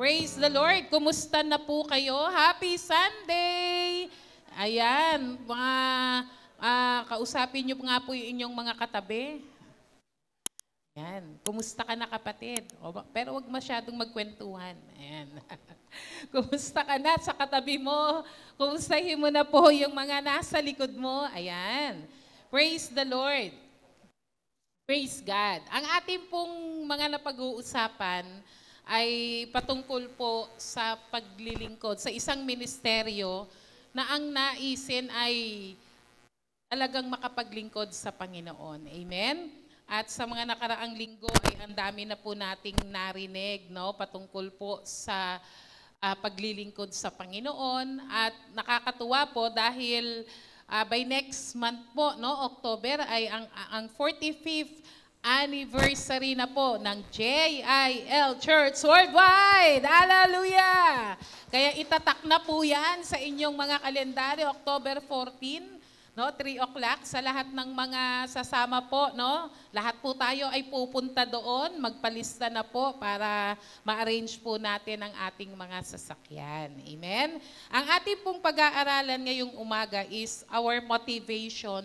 Praise the Lord. Kumusta na po kayo? Happy Sunday! Ayan, mga kausapin niyo nga po yung inyong mga katabi. Ayan, kumusta ka na kapatid? Pero wag masyadong magkwentuhan. Ayan. Kumusta ka na sa katabi mo? Kumustahin mo na po yung mga nasa likod mo? Ayan. Praise the Lord. Praise God. Ang ating pong mga napag-uusapan ay patungkol po sa paglilingkod sa isang ministeryo na ang naisin ay talagang makapaglingkod sa Panginoon. Amen? At sa mga nakaraang linggo ay ang dami na po nating narinig, no, patungkol po sa paglilingkod sa Panginoon. At nakakatuwa po dahil by next month po, no, October, ay ang 45th anniversary na po ng JIL Church Worldwide. Hallelujah! Kaya itatak na po yan sa inyong mga kalendaryo, October 14, no, 3 o'clock, sa lahat ng mga sasama po, no? Lahat po tayo ay pupunta doon, magpalista na po para ma-arrange po natin ang ating mga sasakyan. Amen? Ang ating pong pag-aaralan ngayong umaga is our motivation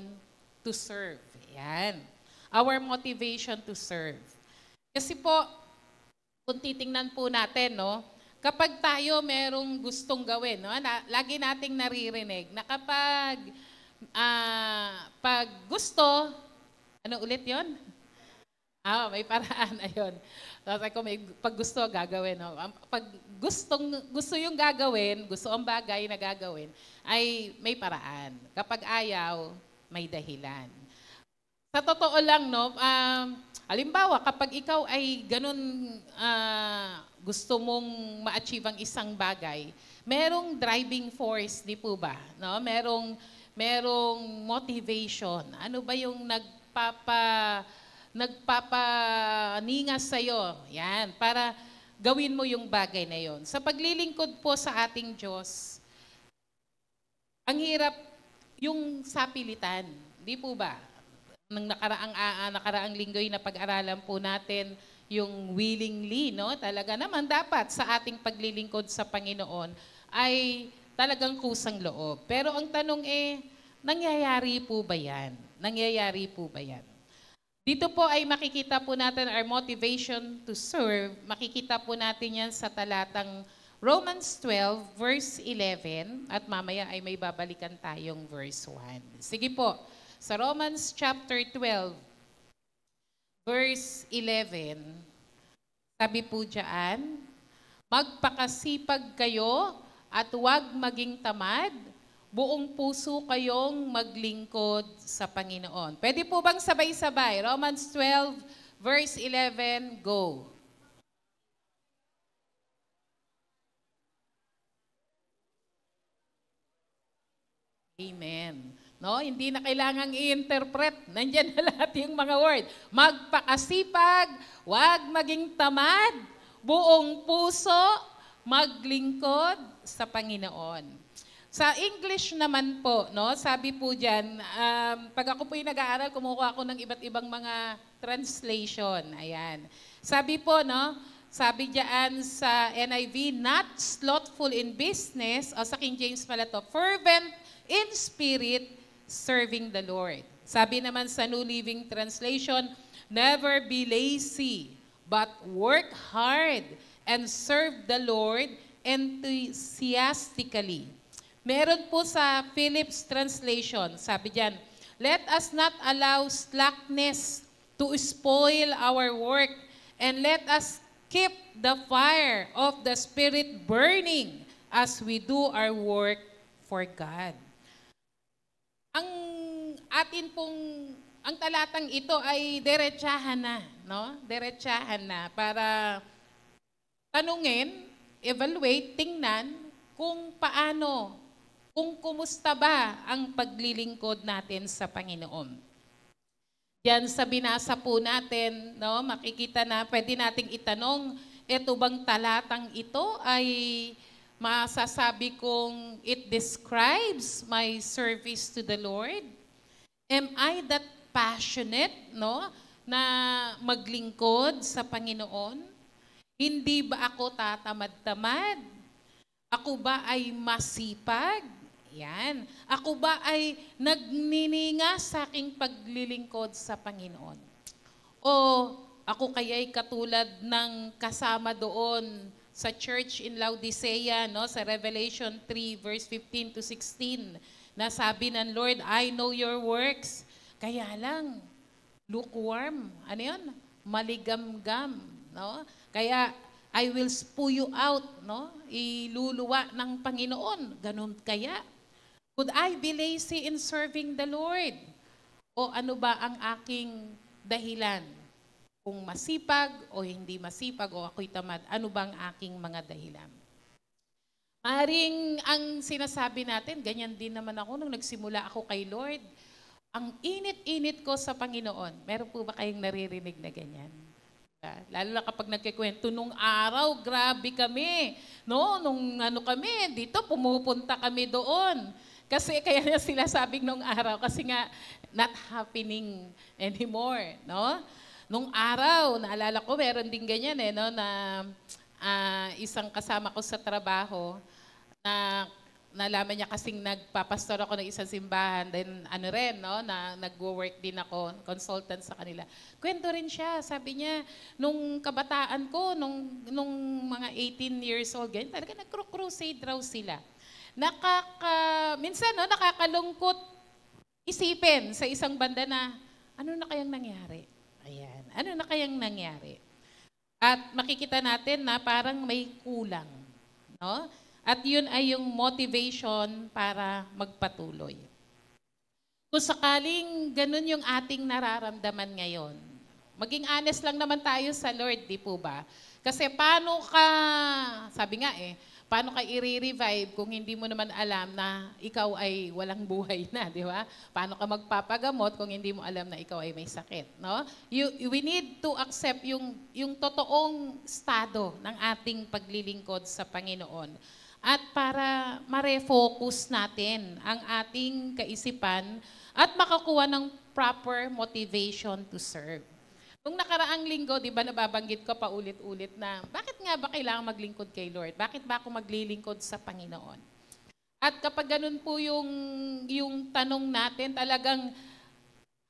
to serve. Ayan. Our motivation to serve. Kasi po, kung titingnan po natin, no, kapag tayo merong gustong gawin, no, lagi nating naririnig na kapag pag gusto, ano ulit yon? May paraan, ayun. Kasi kung may pag gusto, gagawin. No? Pag gusto yung gagawin, gusto ang bagay na gagawin, ay may paraan. Kapag ayaw, may dahilan. Sa totoo lang, no, halimbawa, kapag ikaw ay ganun gusto mong ma-achieve ang isang bagay, merong driving force, di po ba? No? Merong motivation. Ano ba yung nagpapaningas sa'yo? Yan, para gawin mo yung bagay na yon. Sa paglilingkod po sa ating Diyos, ang hirap yung sapilitan. Di po ba? Nang nakaraang linggoy na pag-aralan po natin yung willingly, no? Talaga naman dapat sa ating paglilingkod sa Panginoon ay talagang kusang loob. Pero ang tanong nangyayari po ba yan? Nangyayari po ba yan? Dito po ay makikita po natin our motivation to serve. Makikita po natin yan sa talatang Romans 12, verse 11. At mamaya ay may babalikan tayong verse 1. Sige po. Sa Romans chapter 12, verse 11, sabi po dyan, magpakasipag kayo at huwag maging tamad, buong puso kayong maglingkod sa Panginoon. Pwede po bang sabay-sabay? Romans 12, verse 11, go. Amen. No, hindi na kailangang i-interpret. Nandiyan na lahat yung mga word. Magpakasipag, huwag maging tamad, buong puso, maglingkod sa Panginoon. Sa English naman po, no, sabi po diyan, pag ako po yung nag-aaral, kumukuha ako ng iba't ibang mga translation. Ayan. Sabi po, no, sabi diyan sa NIV, not slothful in business, o sa King James pala to, fervent in spirit, serving the Lord. Sabi naman sa New Living Translation, never be lazy, but work hard and serve the Lord enthusiastically. Meron po sa Phillips Translation, sabi diyan, let us not allow slackness to spoil our work, and let us keep the fire of the Spirit burning as we do our work for God. Ang talatang ito ay diretsahan na, no? Diretsahan na para tanungin, evaluate, tingnan kung paano, kung kumusta ba ang paglilingkod natin sa Panginoon. Diyan sa binasa po natin, no, makikita na pwede nating itanong, ito bang talatang ito ay masasabi kong it describes my service to the Lord? Am I that passionate, no, na maglingkod sa Panginoon? Hindi ba ako tatamad-tamad? Ako ba ay masipag? Yan. Ako ba ay nagnininga sa aking paglilingkod sa Panginoon? O ako kaya'y katulad ng kasama doon sa church in Laodicea, no? Sa Revelation 3 verse 15 to 16, na sabi ng Lord, I know your works. Kaya lang, lukewarm. Ano yun? Maligamgam. No? Kaya, I will spew you out. No? Iluluwa ng Panginoon. Ganun kaya? Could I be lazy in serving the Lord? O ano ba ang aking dahilan? Kung masipag o hindi masipag o ako'y tamad, ano bang aking mga dahilan? Maring ang sinasabi natin, ganyan din naman ako nung nagsimula ako kay Lord. Ang init-init ko sa Panginoon. Meron po ba kayong naririnig na ganyan? Lalo na kapag nagkikwento, nung araw, grabe kami. No? Nung ano kami, dito pumupunta kami doon. Kasi kaya na sila sabing nung araw, kasi nga not happening anymore. No? Nung araw, naalala ko, meron din ganyan no, na isang kasama ko sa trabaho, na nalaman niya kasing nagpapastor ako ng isang simbahan, then ano rin, no, na nag-work din ako, consultant sa kanila. Kwento rin siya, sabi niya, nung kabataan ko, nung mga 18 years old, ganyan, talaga nag-crusade raw sila. Minsan, no, nakakalungkot isipin sa isang banda na, ano na kayang nangyari? Ayan, ano na kayang nangyari? At makikita natin na parang may kulang, no? At yun ay yung motivation para magpatuloy. Kung sakaling ganun yung ating nararamdaman ngayon, maging honest lang naman tayo sa Lord, di po ba? Kasi paano ka, sabi nga paano ka i-revive kung hindi mo naman alam na ikaw ay walang buhay na, di ba? Paano ka magpapagamot kung hindi mo alam na ikaw ay may sakit, no? We need to accept yung totoong estado ng ating paglilingkod sa Panginoon. At para ma-refocus natin ang ating kaisipan at makakuha ng proper motivation to serve. Nung nakaraang linggo, di ba nababanggit ko pa ulit-ulit na, bakit nga ba kailangan maglingkod kay Lord? Bakit ba ako maglilingkod sa Panginoon? At kapag ganun po yung tanong natin, talagang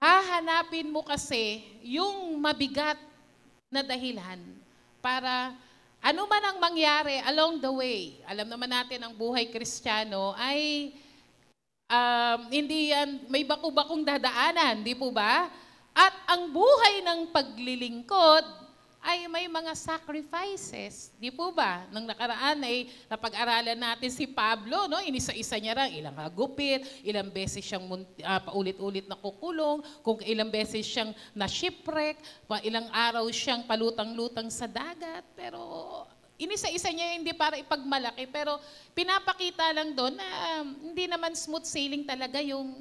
hahanapin mo kasi yung mabigat na dahilan para ano man ang mangyari along the way. Alam naman natin ang buhay Kristiyano ay hindi yan, may baku-bakong dadaanan, di po ba? At ang buhay ng paglilingkod ay may mga sacrifices. Di po ba? Nung nakaraan ay napag-aralan natin si Pablo, no? Inisa-isa niya lang, ilang hagupit, ilang beses siyang paulit-ulit na kukulong, kung ilang beses siyang na-shipwreck, ilang araw siyang palutang-lutang sa dagat. Pero inisa-isa niya hindi para ipagmalaki, pero pinapakita lang doon na hindi naman smooth sailing talaga yung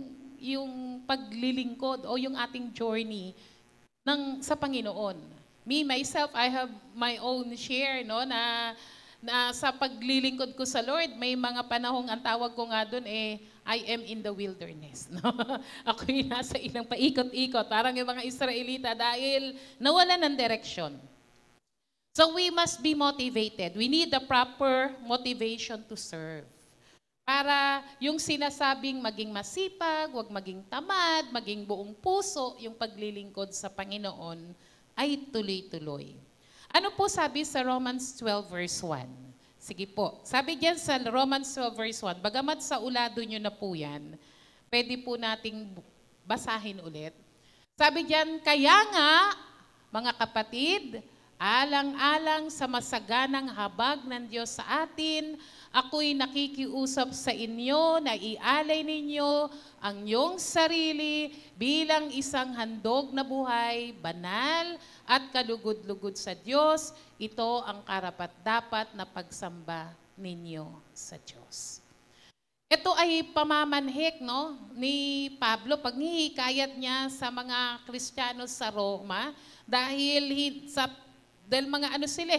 paglilingkod o yung ating journey sa Panginoon. Me, myself, I have my own share, no, na sa paglilingkod ko sa Lord, may mga panahong ang tawag ko nga doon I am in the wilderness. No? Ako'y nasa ilang paikot-ikot, parang yung mga Israelita dahil nawala ng direksyon. So we must be motivated. We need the proper motivation to serve. Para yung sinasabing maging masipag, wag maging tamad, maging buong puso, yung paglilingkod sa Panginoon, ay tuloy-tuloy. Ano po sabi sa Romans 12 verse 1? Sige po. Sabi diyan sa Romans 12 verse 1, bagamat sa ulado nyo na po yan, pwede po nating basahin ulit. Sabi diyan, kaya nga, mga kapatid, alang-alang sa masaganang habag ng Diyos sa atin, ako'y nakikiusap sa inyo na ialay ninyo ang iyong sarili bilang isang handog na buhay, banal at kalugod-lugod sa Diyos. Ito ang karapat-dapat na pagsamba ninyo sa Diyos. Ito ay pamamanhik, no, ni Pablo pag hihikayat niya sa mga Kristiyano sa Roma dahil mga ano sila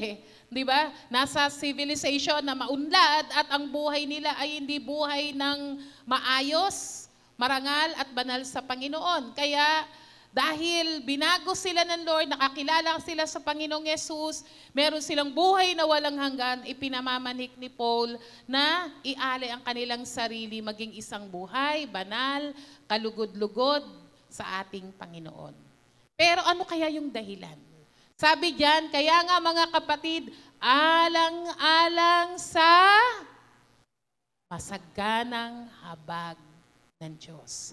di ba? Nasa civilization na maunlad at ang buhay nila ay hindi buhay ng maayos, marangal at banal sa Panginoon. Kaya Dahil binago sila ng Lord, nakakilala sila sa Panginoong Yesus, meron silang buhay na walang hanggan, ipinamamanik ni Paul na ialay ang kanilang sarili maging isang buhay, banal, kalugod-lugod sa ating Panginoon. Pero ano kaya yung dahilan? Sabi diyan, kaya nga mga kapatid, alang-alang sa masaganang habag ng Diyos.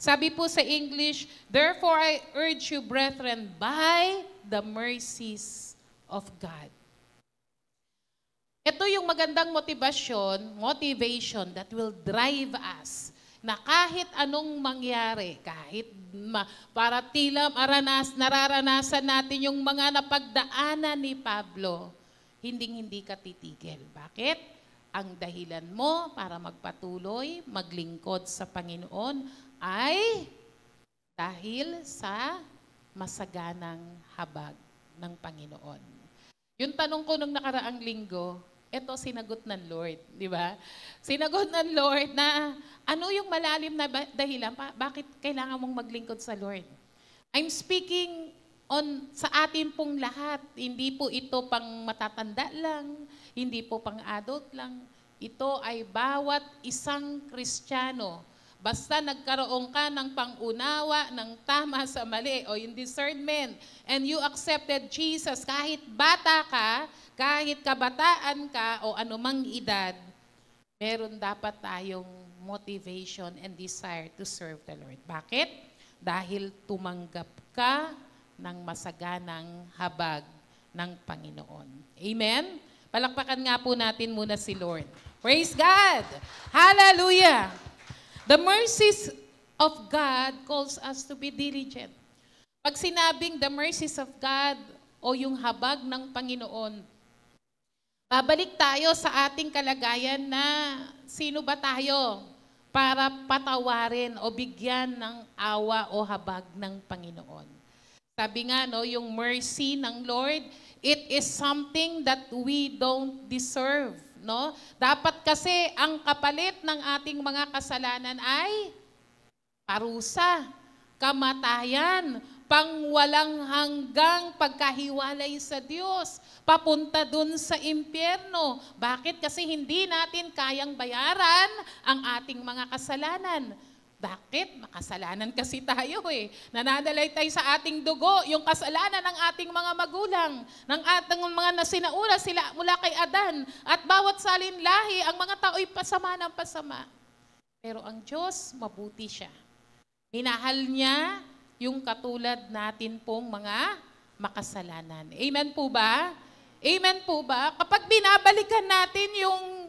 Sabi po sa English, therefore I urge you, brethren, by the mercies of God. Ito yung magandang motivation that will drive us na kahit anong mangyari, kahit para tila nararanasan natin yung mga napagdaanan ni Pablo, hindi ka titigil. Bakit? Ang dahilan mo para magpatuloy, maglingkod sa Panginoon ay dahil sa masaganang habag ng Panginoon. Yung tanong ko nung nakaraang linggo, ito sinagot ng Lord, di ba? Sinagot ng Lord na ano yung malalim na dahilan, bakit kailangan mong maglingkod sa Lord? I'm speaking sa atin pong lahat. Hindi po ito pang matatanda lang, hindi po pang adult lang. Ito ay bawat isang Kristiyano. Basta nagkaroon ka ng pangunawa ng tama sa mali o yung discernment and you accepted Jesus kahit bata ka, kahit kabataan ka o anumang edad, meron dapat tayong motivation and desire to serve the Lord. Bakit? Dahil tumanggap ka ng masaganang habag ng Panginoon. Amen? Palakpakan nga po natin muna si Lord. Praise God! Hallelujah! The mercies of God calls us to be diligent. Pag sinabing the mercies of God o yung habag ng Panginoon, babalik tayo sa ating kalagayan na sino ba tayo para patawarin o bigyan ng awa o habag ng Panginoon. Sabi nga, no, yung mercy ng Lord, it is something that we don't deserve. No? Dapat kasi ang kapalit ng ating mga kasalanan ay parusa, kamatayan, pangwalang hanggang pagkahiwalay sa Diyos, papunta dun sa impyerno. Bakit? Kasi hindi natin kayang bayaran ang ating mga kasalanan. Bakit? Makasalanan kasi tayo eh. Nanadalay tayo sa ating dugo, yung kasalanan ng ating mga magulang, ng ating mga nasinaura sila mula kay Adan. At bawat salinlahi, ang mga tao'y pasama ng pasama. Pero ang Diyos, mabuti siya. Minahal niya yung katulad natin pong mga makasalanan. Amen po ba? Amen po ba? Kapag binabalikan natin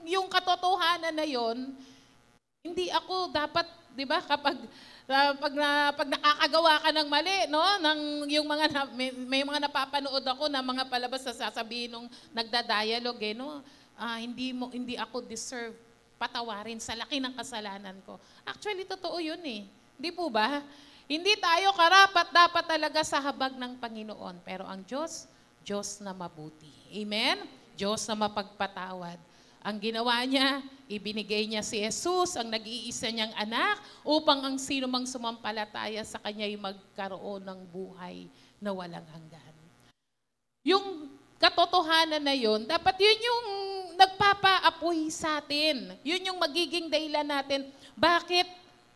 yung katotohanan na yon, hindi ako dapat, di ba, kapag nakakagawa ka ng mali, no? Yung mga may mga napapanood ako na mga palabas na sasabihin nung nagda-dialogue, no? Hindi ako deserve patawarin sa laki ng kasalanan ko. Actually, totoo yun eh. Di po ba? Hindi tayo karapat dapat talaga sa habag ng Panginoon. Pero ang Diyos, Diyos na mabuti. Amen? Diyos na mapagpatawad. Ang ginawa niya, ibinigay niya si Jesus, ang nag-iisa niyang anak, upang ang sino mang sumampalataya sa Kanya ay magkaroon ng buhay na walang hanggan. Yung katotohanan na yun, dapat yun yung nagpapaapoy sa atin. Yun yung magiging dahilan natin, bakit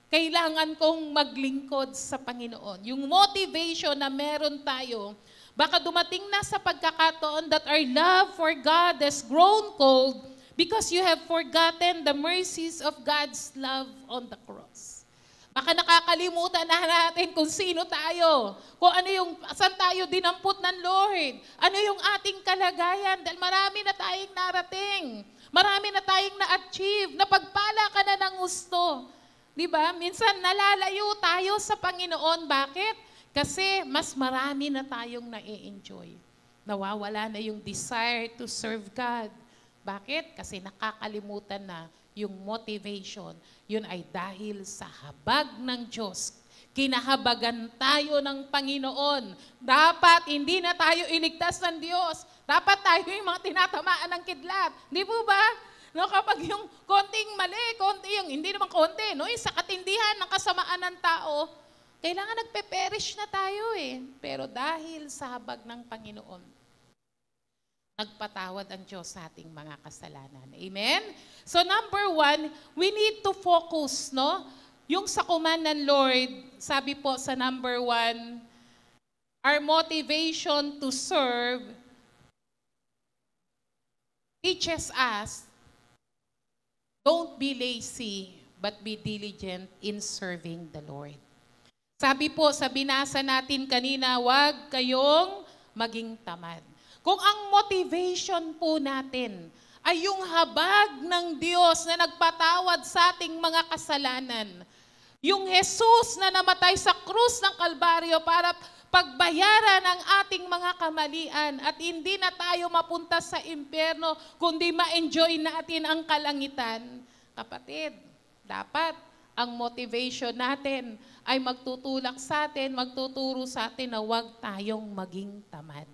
kailangan kong maglingkod sa Panginoon. Yung motivation na meron tayo, baka dumating na sa pagkakataon that our love for God has grown cold because you have forgotten the mercies of God's love on the cross. Baka nakakalimutan na natin kung sino tayo, kung ano yung, saan tayo dinampot ng Lord, ano yung ating kalagayan, dahil marami na tayong narating, marami na tayong na-achieve, napagpala ka na ng gusto. Diba? Minsan nalalayo tayo sa Panginoon. Bakit? Kasi mas marami na tayong na-enjoy. Nawawala na yung desire to serve God. Bakit? Kasi nakakalimutan na yung motivation. Yun ay dahil sa habag ng Diyos. Kinahabagan tayo ng Panginoon. Dapat hindi na tayo iligtas ng Diyos. Dapat tayo yung mga tinatamaan ng kidlat. Di po ba? No, kapag yung konting mali, konti yung, hindi naman konti, no, yung sa katindihan ng kasamaan ng tao, Kailangan nagpe-perish na tayo eh. Pero dahil sa habag ng Panginoon, nagpatawad ang Diyos sa ating mga kasalanan. Amen? So number 1, we need to focus, no? Yung sa command ng Lord, sabi po sa number 1, our motivation to serve teaches us, don't be lazy, but be diligent in serving the Lord. Sabi po sa binasa natin kanina, huwag kayong maging tamad. Kung ang motivation po natin ay yung habag ng Diyos na nagpatawad sa ating mga kasalanan, yung Jesus na namatay sa krus ng Kalbaryo para pagbayaran ang ating mga kamalian at hindi na tayo mapunta sa impyerno, kundi ma-enjoy natin ang kalangitan. Kapatid, dapat ang motivation natin ay magtutulak sa atin, magtuturo sa atin na huwag tayong maging tamad.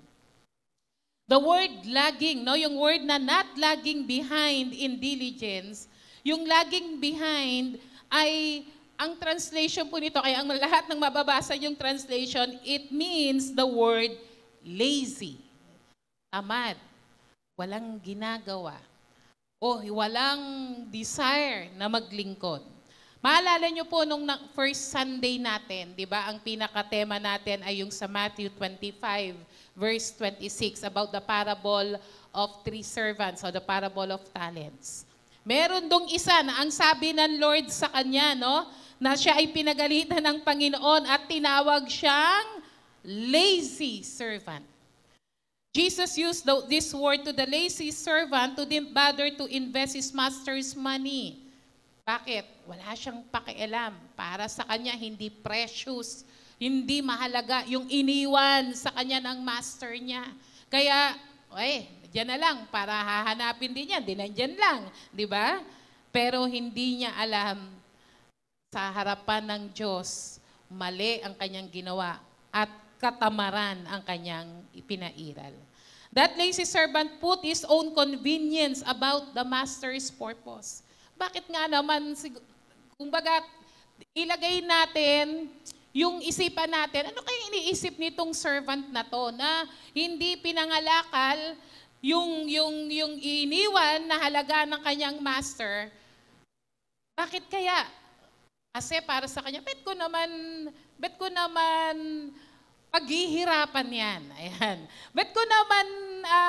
The word lagging, no, yung word na not lagging behind in diligence, yung lagging behind ay, ang translation po nito, kaya ang lahat ng mababasa yung translation, it means the word lazy. Tamad, walang ginagawa, o walang desire na maglingkod. Maalala nyo po nung first Sunday natin, di ba, ang pinaka-tema natin ay yung sa Matthew 25, verse 26, about the parable of 3 servants, or the parable of talents. Meron dong isa na ang sabi ng Lord sa kanya, no, na siya ay pinagalitan ng Panginoon at tinawag siyang lazy servant. Jesus used this word to the lazy servant to didn't bother to invest his master's money. Bakit? Wala siyang pakialam. Para sa kanya, hindi precious, hindi mahalaga yung iniwan sa kanya ng master niya. Kaya, diyan na lang, para hahanapin din niya, di nandyan lang, di ba? Pero hindi niya alam, sa harapan ng Diyos, mali ang kanyang ginawa at katamaran ang kanyang ipinairal. That lazy servant put his own convenience about the master's purpose. Bakit nga naman, kumbaga, ilagay natin yung isipan natin, ano kaya iniisip nitong servant na to na hindi pinangalakal yung iniwan na halaga ng kanyang master? Bakit kaya? Kasi para sa kanya, bet ko naman paghihirapan yan. Ayan. Bet ko naman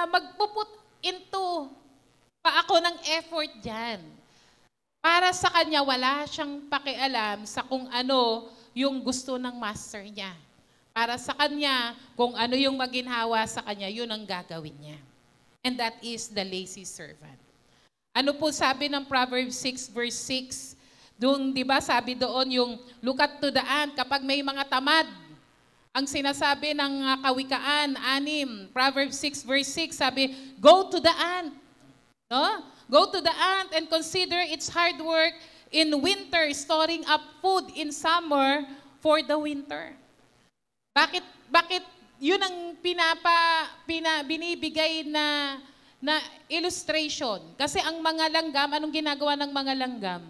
magpuput into pa ako ng effort dyan. Para sa kanya, wala siyang pakialam sa kung ano yung gusto ng master niya. Para sa kanya, kung ano yung maginhawa sa kanya, yun ang gagawin niya. And that is the lazy servant. Ano po sabi ng Proverbs 6 verse 6? Doon, di ba, sabi doon yung look at to the ant, kapag may mga tamad, ang sinasabi ng Kawikaan 6, Proverbs 6 verse 6, sabi, go to the ant. No? Go to the ant and consider its hard work in winter, storing up food in summer for the winter. Bakit yun ang binibigay na illustration? Kasi ang mga langgam, anong ginagawa ng mga langgam?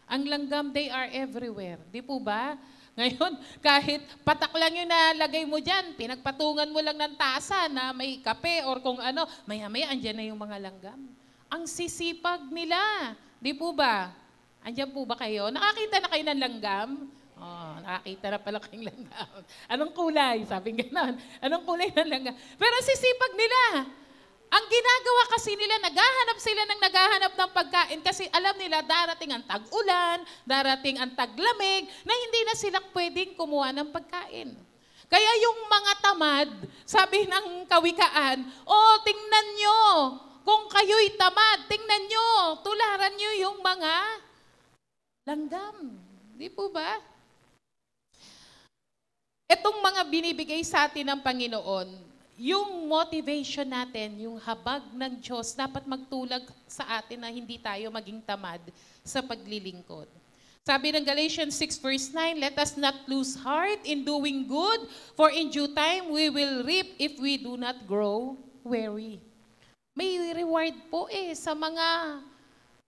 Ang langgam, they are everywhere. Di po ba? Ngayon, kahit patak lang yung nalagay mo dyan, pinagpatungan mo lang ng tasa na may kape or kung ano, maya-maya andyan na yung mga langgam. Ang sisipag nila. Di po ba? Andiyan po ba kayo? Nakakita na kayo ng langgam? Oh, nakakita na pala kayong langgam. Anong kulay? Sabi gano'n. Anong kulay ng langgam? Pero ang sisipag nila. Ang ginagawa kasi nila, naghahanap ng pagkain kasi alam nila darating ang tag-ulan, darating ang taglamig, na hindi na sila pwedeng kumuha ng pagkain. Kaya yung mga tamad, sabi ng Kawikaan, tingnan nyo, kung kayo'y tamad, tingnan nyo, tularan nyo yung mga langgam. Di po ba? Itong mga binibigay sa atin ng Panginoon, yung motivation natin, yung habag ng Diyos, dapat magtulag sa atin na hindi tayo maging tamad sa paglilingkod. Sabi ng Galatians 6 verse 9, let us not lose heart in doing good, for in due time we will reap if we do not grow weary. May reward po sa mga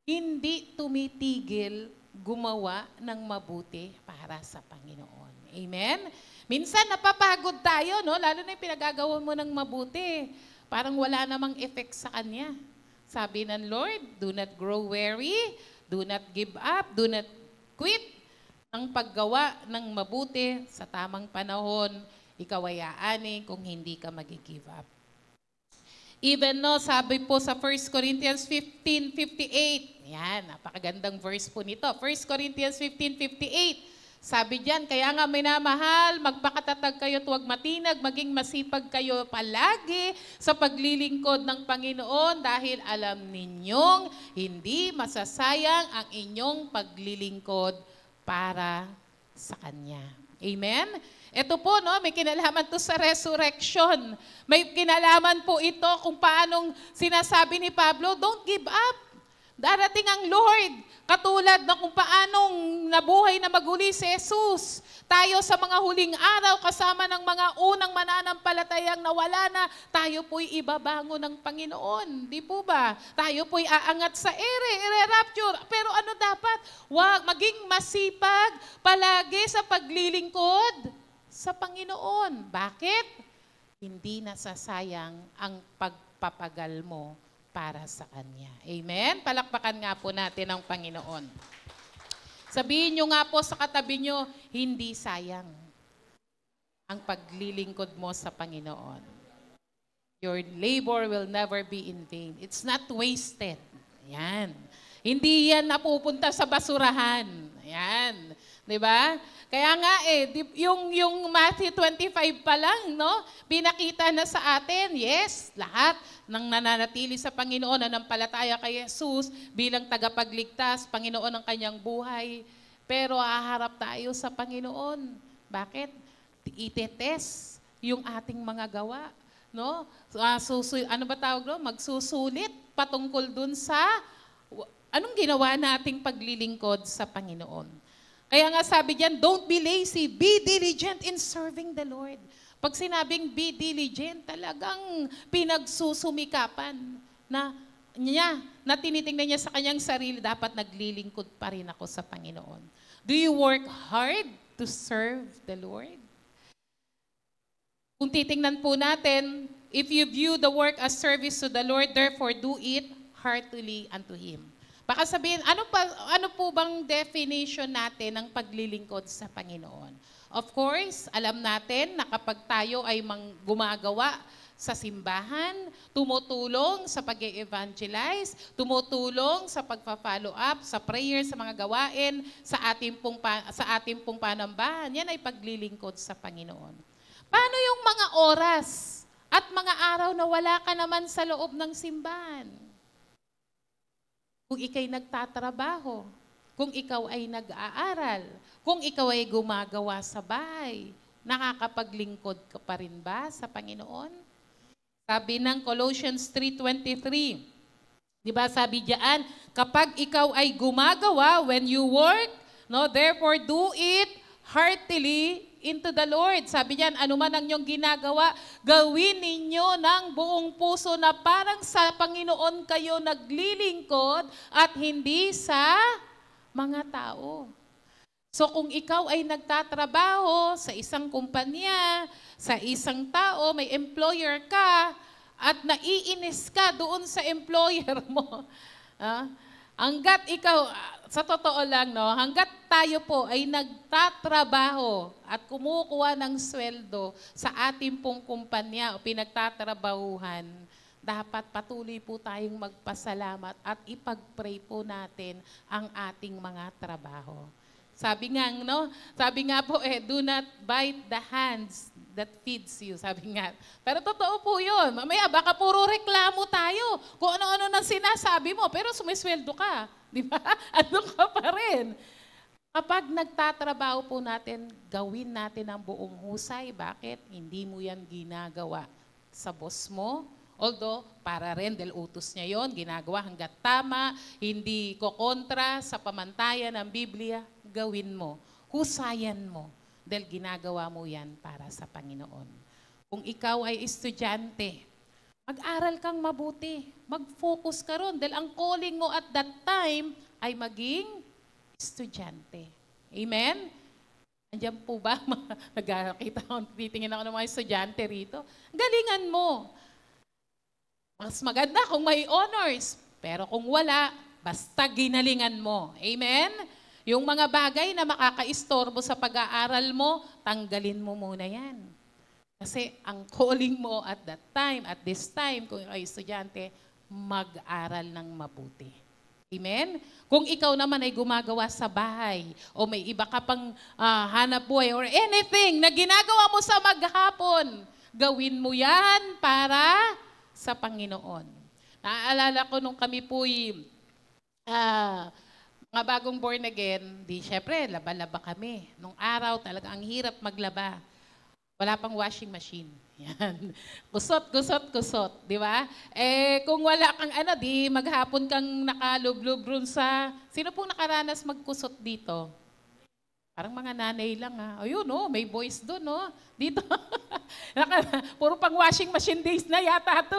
hindi tumitigil gumawa ng mabuti para sa Panginoon. Amen? Minsan napapagod tayo, no? Lalo na yung pinagagawa mo ng mabuti. Parang wala namang effect sa kanya. Sabi ng Lord, do not grow weary, do not give up, do not quit. Ang paggawa ng mabuti sa tamang panahon, ikaw ay aanin kung hindi ka mag-give up. Even no, sabi po sa 1 Corinthians 15:58, yan, napakagandang verse po nito. 1 Corinthians 15:58, sabi diyan, kaya nga minamahal, magpakatatag kayo at huwag matinag, maging masipag kayo palagi sa paglilingkod ng Panginoon dahil alam ninyong hindi masasayang ang inyong paglilingkod para sa Kanya. Amen? Ito po, no, may kinalaman to sa resurrection. May kinalaman po ito kung paanong sinasabi ni Pablo, don't give up. Darating ang Lord. Katulad na kung paanong nabuhay na maguli si Jesus. Tayo sa mga huling araw kasama ng mga unang mananampalatayang nawala na, tayo po'y ibabango ng Panginoon. Di po ba? Tayo po'y aangat sa ire-rapture. Pero ano dapat? Wag maging masipag palagi sa paglilingkod sa Panginoon. Bakit? Hindi nasasayang ang pagpapagal mo para sa Kanya. Amen? Palakpakan nga po natin ang Panginoon. Sabihin nyo nga po sa katabi nyo, hindi sayang ang paglilingkod mo sa Panginoon. Your labor will never be in vain. It's not wasted. Yan. Hindi yan napupunta sa basurahan. Yan. Diba? Kaya nga yung Matthew 25 pa lang, no? Pinakita na sa atin, yes, lahat ng nananatili sa Panginoon, nanampalataya kay Jesus bilang tagapagligtas, Panginoon ng kanyang buhay. Pero haharap tayo sa Panginoon. Bakit? Itetest yung ating mga gawa, no? Ano ba tawag doon? Magsusulit patungkol dun sa anong ginawa nating paglilingkod sa Panginoon. Kaya nga sabi diyan, don't be lazy, be diligent in serving the Lord. Pag sinabing be diligent, talagang pinagsusumikapan na tinitingnan niya sa kanyang sarili, dapat naglilingkod pa rin ako sa Panginoon. Do you work hard to serve the Lord? Kung titingnan po natin, if you view the work as service to the Lord, therefore do it heartily unto Him. Baka sabihin, ano po bang definition natin ng paglilingkod sa Panginoon? Of course, alam natin na kapag tayo ay gumagawa sa simbahan, tumutulong sa pag-evangelize, tumutulong sa pagpa-follow up, sa prayer, sa mga gawain, sa ating pong panambahan, yan ay paglilingkod sa Panginoon. Paano yung mga oras at mga araw na wala ka naman sa loob ng simbahan? Kung ikaw'y nagtatrabaho, kung ikaw ay nag-aaral, kung ikaw ay gumagawa sa bahay, nakakapaglingkod ka pa rin ba sa Panginoon? Sabi ng Colossians 3:23, di ba sabi diyan, kapag ikaw ay gumagawa, when you work, no, therefore do it heartily into the Lord. Sabi diyan, ano man ang inyong ginagawa, gawin ninyo ng buong puso na parang sa Panginoon kayo naglilingkod at hindi sa mga tao. So kung ikaw ay nagtatrabaho sa isang kumpanya, sa isang tao, may employer ka, at naiinis ka doon sa employer mo, hanggat ikaw, sa totoo lang, no, hanggat tayo po ay nagtatrabaho at kumukuha ng sweldo sa ating pong kumpanya o pinagtatrabahuhan, dapat patuloy po tayong magpasalamat at ipag-pray po natin ang ating mga trabaho. Sabi nga po, do not bite the hands that feeds you, sabi nga. Pero totoo po yun. Mamaya baka puro reklamo tayo kung ano-ano nang sinasabi mo, pero sumisweldo ka. Di ba? Ano ka pa rin? Kapag nagtatrabaho po natin, gawin natin ang buong husay. Bakit? Hindi mo yan ginagawa sa boss mo. Although, para rin, dahil utos niya yon, ginagawa hanggat tama, hindi ko kontra sa pamantayan ng Biblia, gawin mo. Husayan mo. Dahil ginagawa mo yan para sa Panginoon. Kung ikaw ay estudyante, mag-aral kang mabuti. Mag-focus ka ron. Dahil ang calling mo at that time ay maging estudyante. Amen? Andiyan po ba? Nagkakita ko, titingin ako ng mga estudyante rito. Galingan mo. Mas maganda kung may honors. Pero kung wala, basta ginalingan mo. Amen? Yung mga bagay na makakaistorbo sa pag-aaral mo, tanggalin mo muna yan. Kasi ang calling mo at that time, at this time, kung ikaw estudyante, mag-aral ng mabuti. Amen? Kung ikaw naman ay gumagawa sa bahay o may iba ka pang hanap buhay or anything na ginagawa mo sa maghapon, gawin mo yan para sa Panginoon. Naaalala ko nung kami po'y mga bagong born again, di syempre, laba-laba kami. Nung araw talaga, ang hirap maglaba. Wala pang washing machine. Yan. Kusot. Di ba? Eh, kung wala kang di maghapon kang nakalublob ron sa... Sino pong nakaranas magkusot dito? Parang mga nanay lang Ayun, may boys doon, Dito. Puro pang washing machine days na yata ito,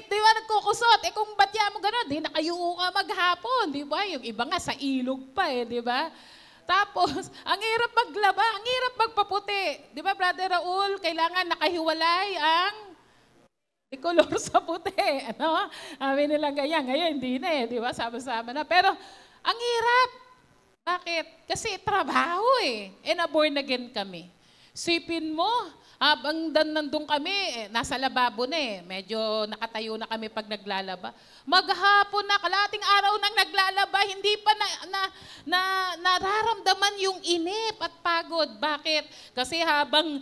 di ba nagkukusot? Kung batya mo gano'n, di nakayuo ka maghapon, di ba? Yung iba nga sa ilog pa, di ba? Tapos, ang hirap maglaba, ang hirap magpaputi. Di ba, Brother Raul, kailangan nakahiwalay ang color sa puti. Sabi nila ganyan, ngayon hindi na di ba? Sama-sama na. Pero, ang hirap. Bakit? Kasi trabaho na-born again kami. Sipin mo, habang nandun kami, nasa lababo na medyo nakatayo na kami pag naglalaba. Maghapon na, kalating araw nang naglalaba, hindi pa nararamdaman yung inip at pagod. Bakit? Kasi habang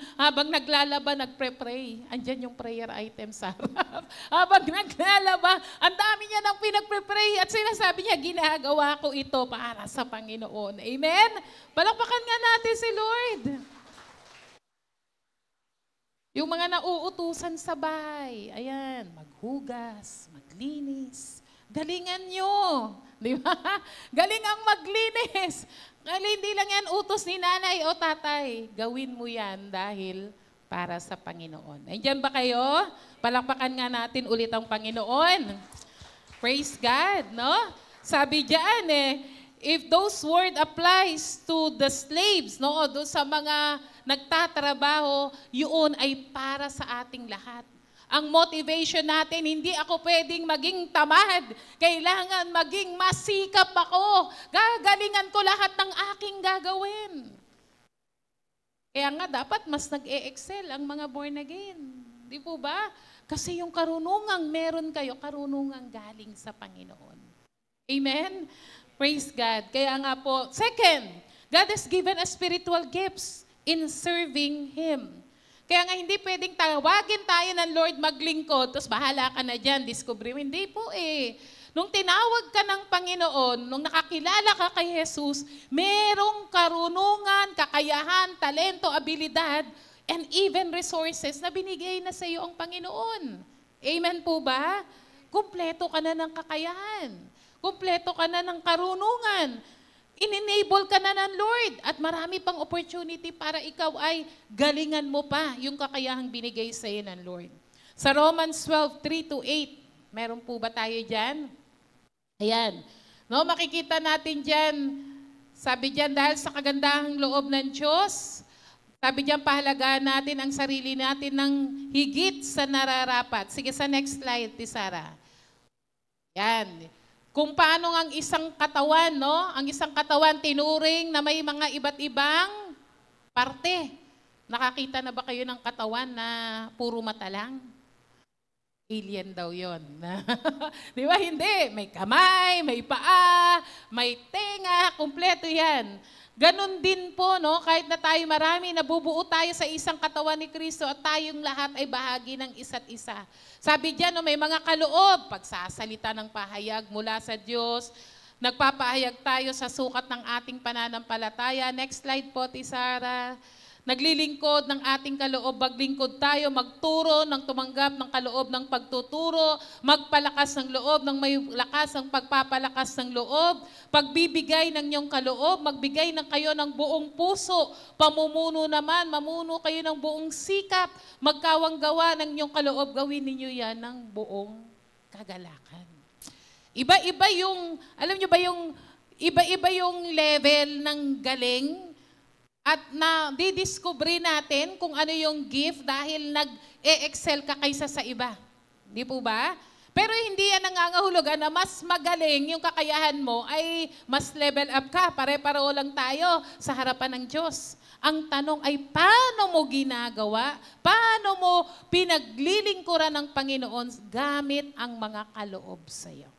naglalaba, nagpre-pray. Andyan yung prayer item sa harap. Habang naglalaba, ang dami niya nang pinagpre-pray at sinasabi niya, ginagawa ko ito para sa Panginoon. Amen? Palakpakan nga natin si Lord. Yung mga nauutusan sa bahay, ayan, maghugas, maglinis. Galingan nyo. Di ba? Galing ang maglinis. Hindi lang yan utos ni nanay o tatay. Gawin mo yan dahil para sa Panginoon. Nandiyan ba kayo? Palakpakan nga natin ulit ang Panginoon. Praise God, no? Sabi diyan if those word applies to the slaves, doon sa mga nagtatrabaho, yun ay para sa ating lahat. Ang motivation natin, hindi ako pwedeng maging tamad. Kailangan maging masikap ako. Gagalingan ko lahat ng aking gagawin. Kaya nga dapat mas nag-e-excel ang mga born again. Di po ba? Kasi yung karunungang meron kayo, karunungang galing sa Panginoon. Amen? Praise God. Kaya nga po, second, God has given us spiritual gifts in serving Him. Kaya nga hindi pwedeng tawagin tayo ng Lord maglingkod, tapos bahala ka na dyan, discover mo. Hindi po Nung tinawag ka ng Panginoon, nung nakakilala ka kay Jesus, merong karunungan, kakayahan, talento, abilidad, and even resources na binigay na sa iyo ang Panginoon. Amen po ba? Kumpleto ka na ng kakayahan. Kumpleto ka na ng karunungan. In-enable ka na ng Lord at marami pang opportunity para ikaw ay galingan mo pa yung kakayahang binigay sa iyo ng Lord. Sa Romans 12:3-8, meron po ba tayo dyan? Ayan. Makikita natin dyan, sabi dyan, dahil sa kagandahang loob ng Diyos, sabi dyan, pahalagaan natin ang sarili natin ng higit sa nararapat. Sige, sa next slide, Tisara. Yan. Kung paano ang isang katawan, ang isang katawan tinuring na may mga iba't ibang parte. Nakakita na ba kayo ng katawan na puro mata lang? Alien daw yon. Di ba? Hindi. May kamay, may paa, may tenga, kumpleto yan. Ganon din po, kahit na tayo marami, nabubuo tayo sa isang katawan ni Kristo at tayong lahat ay bahagi ng isa't isa. Sabi diyan, may mga kaloob, pagsasalita ng pahayag mula sa Diyos, nagpapahayag tayo sa sukat ng ating pananampalataya. Next slide po, Tisara. Naglilingkod ng ating kaloob, maglingkod tayo, magturo ng tumanggap ng kaloob ng pagtuturo, magpalakas ng loob ng may lakas ang pagpapalakas ng loob, pagbibigay ng iyong kaloob, magbigay ng kayo ng buong puso, pamumuno naman, mamuno kayo ng buong sikap, magkawang gawa ng iyong kaloob, gawin ninyo yan ng buong kagalakan. Iba-iba yung, alam nyo ba yung, iba-iba yung level ng galing. At didiscover natin kung ano yung gift dahil nag-e-excel ka kaysa sa iba. Di po ba? Pero hindi yan nangangahulugan na mas magaling yung kakayahan mo ay mas level up ka. Pare-pareho lang tayo sa harapan ng Diyos. Ang tanong ay paano mo ginagawa? Paano mo pinaglilingkuran ng Panginoon gamit ang mga kaloob sa iyo?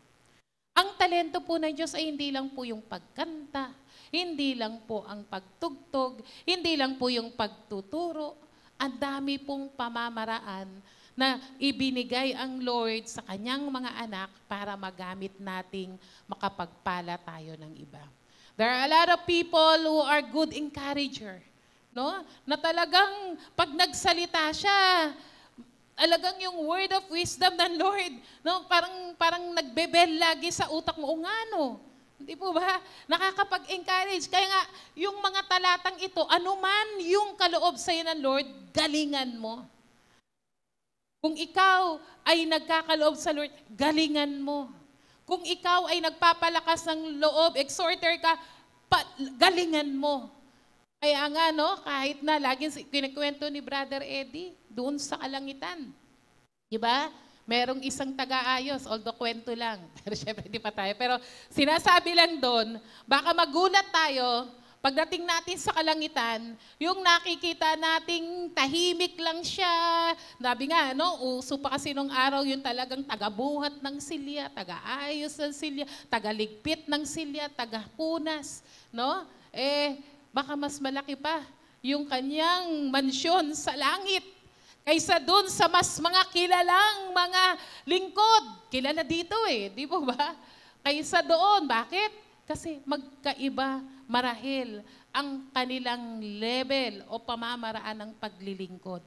Ang talento po ng Diyos ay hindi lang po yung pagkanta, hindi lang po ang pagtugtog, hindi lang po yung pagtuturo. Ang dami pong pamamaraan na ibinigay ang Lord sa kanyang mga anak para magamit nating makapagpala tayo ng iba. There are a lot of people who are good encourager, no? Na talagang pag nagsalita siya, talagang yung word of wisdom ng Lord, no? Parang nagbebel lagi sa utak mo, o nga no? Hindi po ba? Nakakapag-encourage. Kaya nga, yung mga talatang ito, anuman yung kaloob sa'yo ng Lord, galingan mo. Kung ikaw ay nagkakaloob sa Lord, galingan mo. Kung ikaw ay nagpapalakas ng loob, exhorter ka, galingan mo. Kaya nga, no, kahit na laging kinikwento ni Brother Eddie, doon sa kalangitan. Diba? Merong isang taga-ayos, although kwento lang. Pero syempre, hindi pa tayo. Pero sinasabi lang doon, baka magulat tayo, pagdating natin sa kalangitan, yung nakikita nating tahimik lang siya. Sabi nga, no, uso pa kasi nung araw yung talagang tagabuhat ng silya, taga-ayos ng silya, tagaligpit ng silya, tagapunas. No? Baka mas malaki pa yung kanyang mansyon sa langit kaysa doon sa mas mga kilalang mga lingkod. Kilala dito di po ba? Kaysa doon. Bakit? Kasi magkaiba marahil ang kanilang level o pamamaraan ng paglilingkod.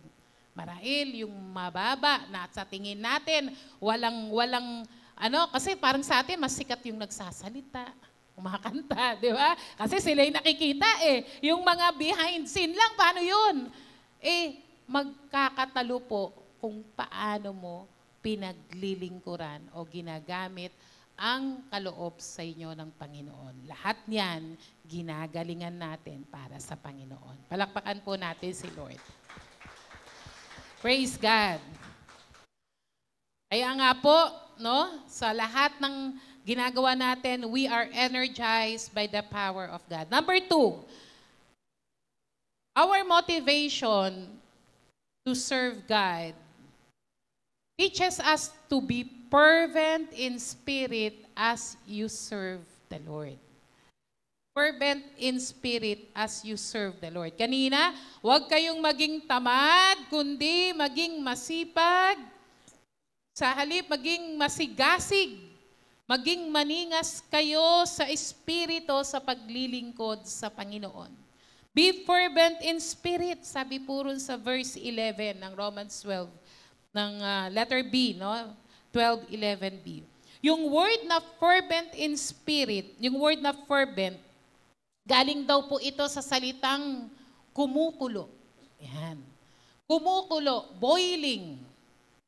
Marahil yung mababa na sa tingin natin, walang kasi parang sa atin mas sikat yung nagsasalita, kumakanta, di ba? Kasi sila yung nakikita Yung mga behind scene lang, paano yun? Magkakatalo po kung paano mo pinaglilingkuran o ginagamit ang kaloob sa inyo ng Panginoon. Lahat niyan, ginagalingan natin para sa Panginoon. Palakpakan po natin si Lord. Praise God. Kaya nga po, no, sa lahat ng ginagawa natin, we are energized by the power of God. Number 2, our motivation to serve God teaches us to be fervent in spirit as you serve the Lord. Fervent in spirit as you serve the Lord. Kanina, huwag kayong maging tamad, kundi maging masipag. Sa halip, maging masigasig. Maging maningas kayo sa espiritu sa paglilingkod sa Panginoon. Be fervent in spirit, sabi po rin sa verse 11 ng Romans 12, ng letter B, no? 12:11b. Yung word na fervent in spirit, yung word na fervent, galing daw po ito sa salitang kumukulo. Yan. Kumukulo, boiling.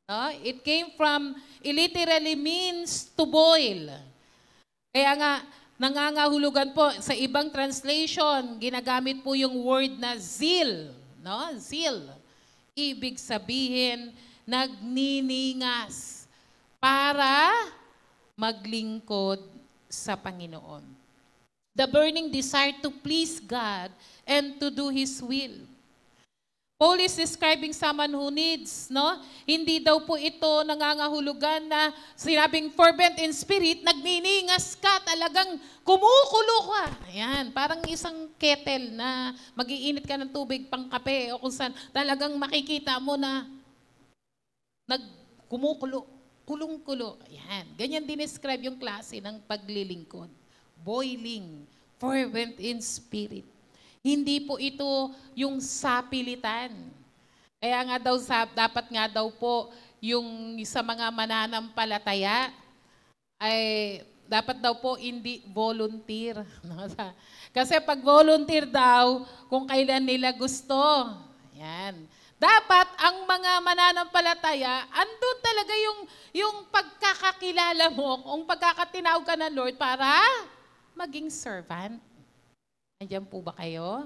No? It came from, it literally means to boil. Kaya nga, nangangahulugan po, sa ibang translation, ginagamit po yung word na zeal. No? Zeal. Ibig sabihin, nagniningas para maglingkod sa Panginoon. The burning desire to please God and to do His will. Paul is describing someone who needs, no? Hindi daw po ito nangangahulugan na sinabing fervent in spirit, nagniningas ka, talagang kumukulo ka. Ayan, parang isang kettle na mag-iinit ka ng tubig pang kape o kung saan talagang makikita mo na kumukulo, kulong-kulo. Ayan, ganyan dinescribe yung klase ng paglilingkod. Boiling, fervent in spirit. Hindi po ito yung sapilitan. Kaya nga daw, dapat nga daw po yung sa mga mananampalataya ay dapat daw po hindi volunteer. Kasi pag volunteer daw, kung kailan nila gusto, yan. Dapat ang mga mananampalataya, andun talaga yung pagkakakilala mo, kung pagkakatinawag ka ng Lord para maging servant. Andiyan po ba kayo?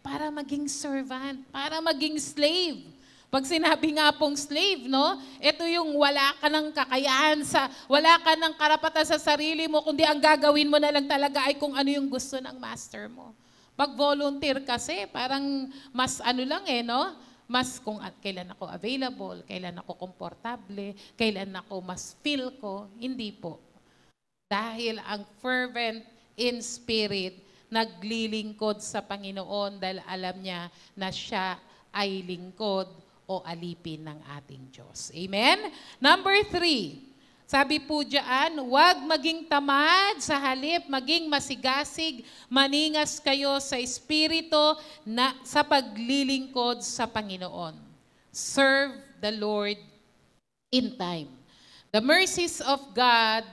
para maging servant, para maging slave. Pag sinabi nga pong slave, no? Ito yung wala ka ng kakayahan, wala ka ng karapatan sa sarili mo, kundi ang gagawin mo na lang talaga ay kung ano yung gusto ng master mo. Pag volunteer kasi, parang mas ano lang no? Mas kung kailan ako available, kailan ako komportable, kailan ako mas feel ko, hindi po. Dahil ang fervent in spirit, naglilingkod sa Panginoon dahil alam niya na siya ay lingkod o alipin ng ating Diyos. Amen? Number 3, sabi po diyan, huwag maging tamad, sa halip maging masigasig, maningas kayo sa espiritu na sa paglilingkod sa Panginoon. Serve the Lord in time. The mercies of God,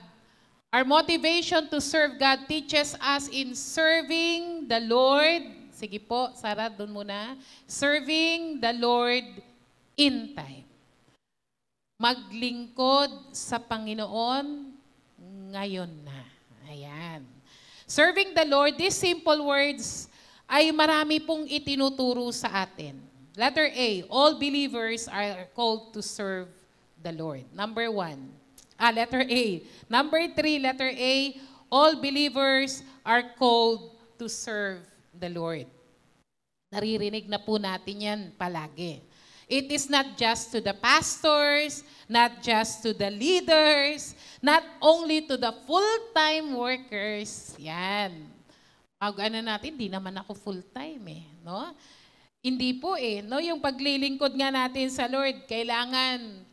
our motivation to serve God teaches us in serving the Lord. Sige po, Sarah, doon muna. Serving the Lord in time. Maglingkod sa Panginoon ngayon na. Ayan. Serving the Lord, these simple words ay marami pong itinuturo sa atin. Letter A, all believers are called to serve the Lord. Number 1. Letter A. Number 3, letter A, all believers are called to serve the Lord. Naririnig na po natin yan palagi. It is not just to the pastors, not just to the leaders, not only to the full-time workers. Yan. Pag ano natin, di naman ako full-time no? Hindi po no? Yung paglilingkod nga natin sa Lord, kailangan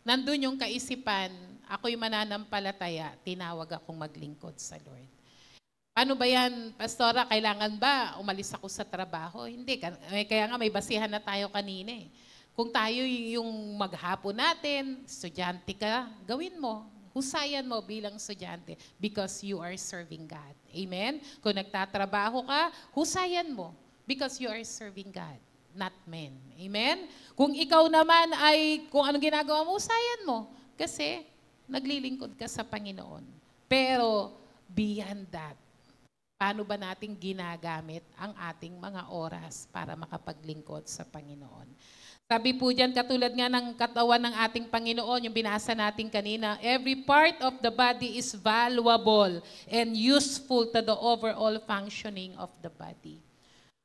nandun yung kaisipan, ako'y mananampalataya, tinawag akong maglingkod sa Lord. Paano ba yan, Pastora? Kailangan ba umalis ako sa trabaho? Hindi. Kaya nga may basihan na tayo kanina Kung tayo yung maghapon natin, estudyante ka, gawin mo. Husayan mo bilang estudyante because you are serving God. Amen? Kung nagtatrabaho ka, husayan mo because you are serving God, not men. Amen? Kung ikaw naman ay, kung anong ginagawa mo, husayan mo. Kasi naglilingkod ka sa Panginoon. Pero beyond that, paano ba natin ginagamit ang ating mga oras para makapaglingkod sa Panginoon? Sabi po dyan, katulad nga ng katawan ng ating Panginoon, yung binasa natin kanina, every part of the body is valuable and useful to the overall functioning of the body.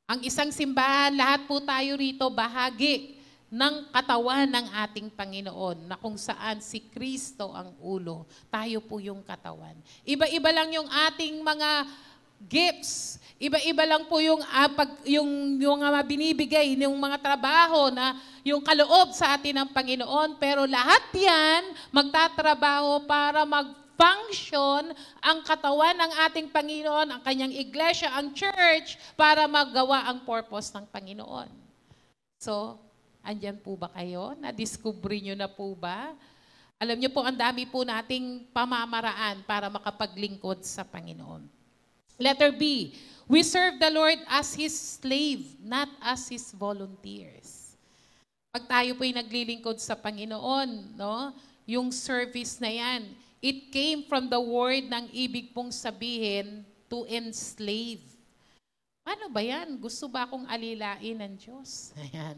Ang isang simbahan, lahat po tayo rito bahagi ng katawan ng ating Panginoon na kung saan si Kristo ang ulo. Tayo po yung katawan. Iba-iba lang yung ating mga gifts. Iba-iba lang po yung binibigay ng mga trabaho na yung kaloob sa atin ng Panginoon. Pero lahat yan magtatrabaho para mag-function ang katawan ng ating Panginoon, ang kanyang iglesia, ang church, para magawa ang purpose ng Panginoon. So, andyan po ba kayo? Na-discover nyo na po ba? Alam nyo po, ang dami po nating pamamaraan para makapaglingkod sa Panginoon. Letter B, we serve the Lord as His slave, not as His volunteers. Pag tayo po'y naglilingkod sa Panginoon, no, yung service na yan, it came from the word ng ibig pong sabihin to enslave. Ano ba yan? Gusto ba akong alilain ng Diyos? Ayan.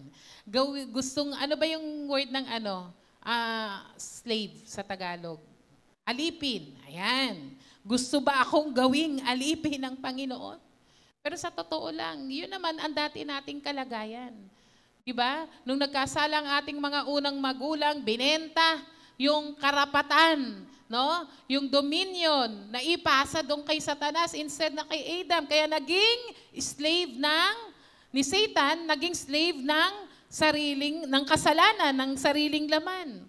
Ano ba yung word ng slave sa Tagalog? Alipin. Ayan. Gusto ba akong gawing alipin ng Panginoon? Pero sa totoo lang, yun naman ang dati nating kalagayan. Diba? Nung nagkasala ang ating mga unang magulang, binenta yung karapatan, no? Yung dominion na ipasa doon kay Satanas instead na kay Adam. Kaya naging slave ni Satan, naging slave ng kasalanan, ng sariling laman.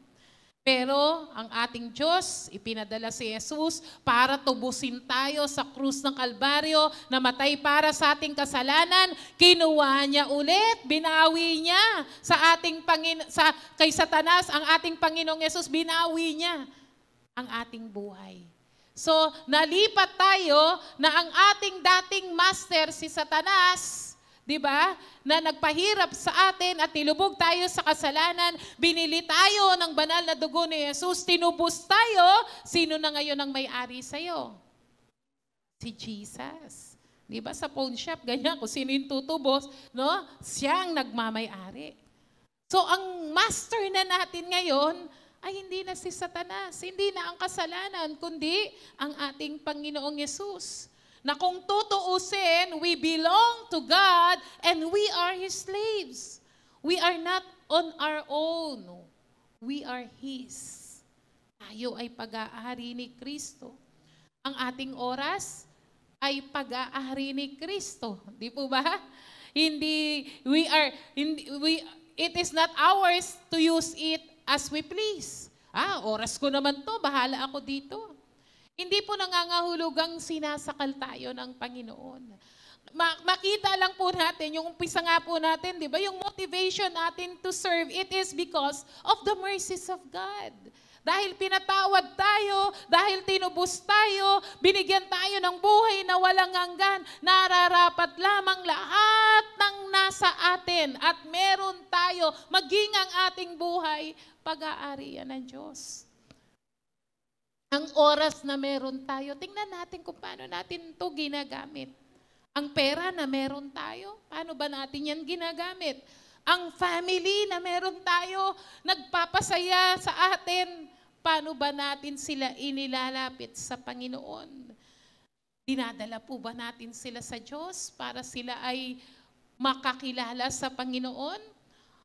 Pero ang ating Diyos, ipinadala si Jesus para tubusin tayo sa krus ng Kalbaryo, namatay para sa ating kasalanan, kinuha niya ulit, binawi niya kay Satanas, ang ating Panginoong Jesus, binawi niya ang ating buhay. So, nalipat tayo na ang ating dating master, si Satanas, di ba? Na nagpahirap sa atin at nilubog tayo sa kasalanan, binili tayo ng banal na dugo ni Jesus, tinubos tayo, sino na ngayon ang may-ari sa'yo? Si Jesus. Di ba sa pawn shop, ganyan, kung sino yung tutubos, no? Siya ang nagmamay-ari. So ang master na natin ngayon ay hindi na si Satanas, hindi na ang kasalanan, kundi ang ating Panginoong Yesus. Na kung tutuusin, we belong to God and we are His slaves. We are not on our own. We are His. Tayo ay pag-aari ni Kristo. Ang ating oras ay pag-aari ni Kristo. Di po ba? It is not ours to use it as we please. Oras ko naman to, bahala ako dito. Hindi po nangangahulugang sinasakal tayo ng Panginoon. Makita lang po natin, yung umpisa nga po natin, di ba? Yung motivation natin to serve, it is because of the mercies of God. Dahil pinatawad tayo, dahil tinubos tayo, binigyan tayo ng buhay na walang hanggan, nararapat lamang lahat ng nasa atin at meron tayo, maging ang ating buhay, pag-aarian ng Diyos. Ang oras na meron tayo, tingnan natin kung paano natin ito ginagamit. Ang pera na meron tayo, paano ba natin yan ginagamit? Ang family na meron tayo, nagpapasaya sa atin, paano ba natin sila inilalapit sa Panginoon? Dinadala po ba natin sila sa Diyos para sila ay makakilala sa Panginoon?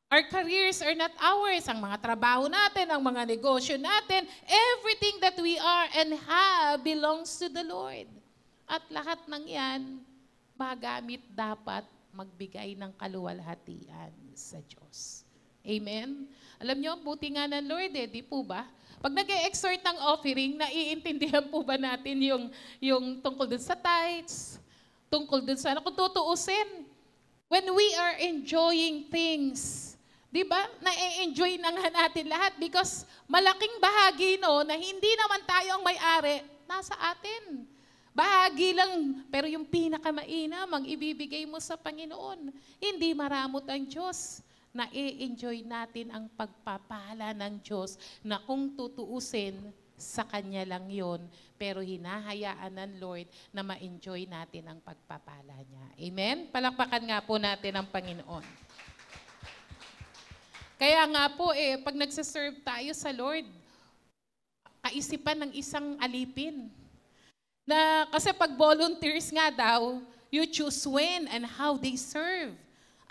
Our careers are not ours. Ang mga trabaho natin, ang mga negosyo natin, everything that we are and have belongs to the Lord. At lahat ng yan, magamit dapat magbigay ng kaluwalhatian sa Diyos. Amen? Alam nyo, buti nga ng Lord di po ba? Pag nag-e-exhort ng offering, naiintindihan po ba natin yung tungkol dun sa tithes, tungkol dun sa, kung tutuusin, when we are enjoying things, di ba, na-enjoy na nga natin lahat because malaking bahagi na hindi naman tayo ang may-ari, nasa atin. Bahagi lang, pero yung pinakamainam ang ibibigay mo sa Panginoon. Hindi maramot ang Diyos. Na-enjoy natin ang pagpapala ng Diyos na kung tutuusin, sa Kanya lang yon, pero hinahayaan ng Lord na ma-enjoy natin ang pagpapala niya. Amen? Palakpakan nga po natin ang Panginoon. Kaya nga po, pag nagsiserve tayo sa Lord, kaisipan ng isang alipin. Kasi pag volunteers nga daw, you choose when and how they serve.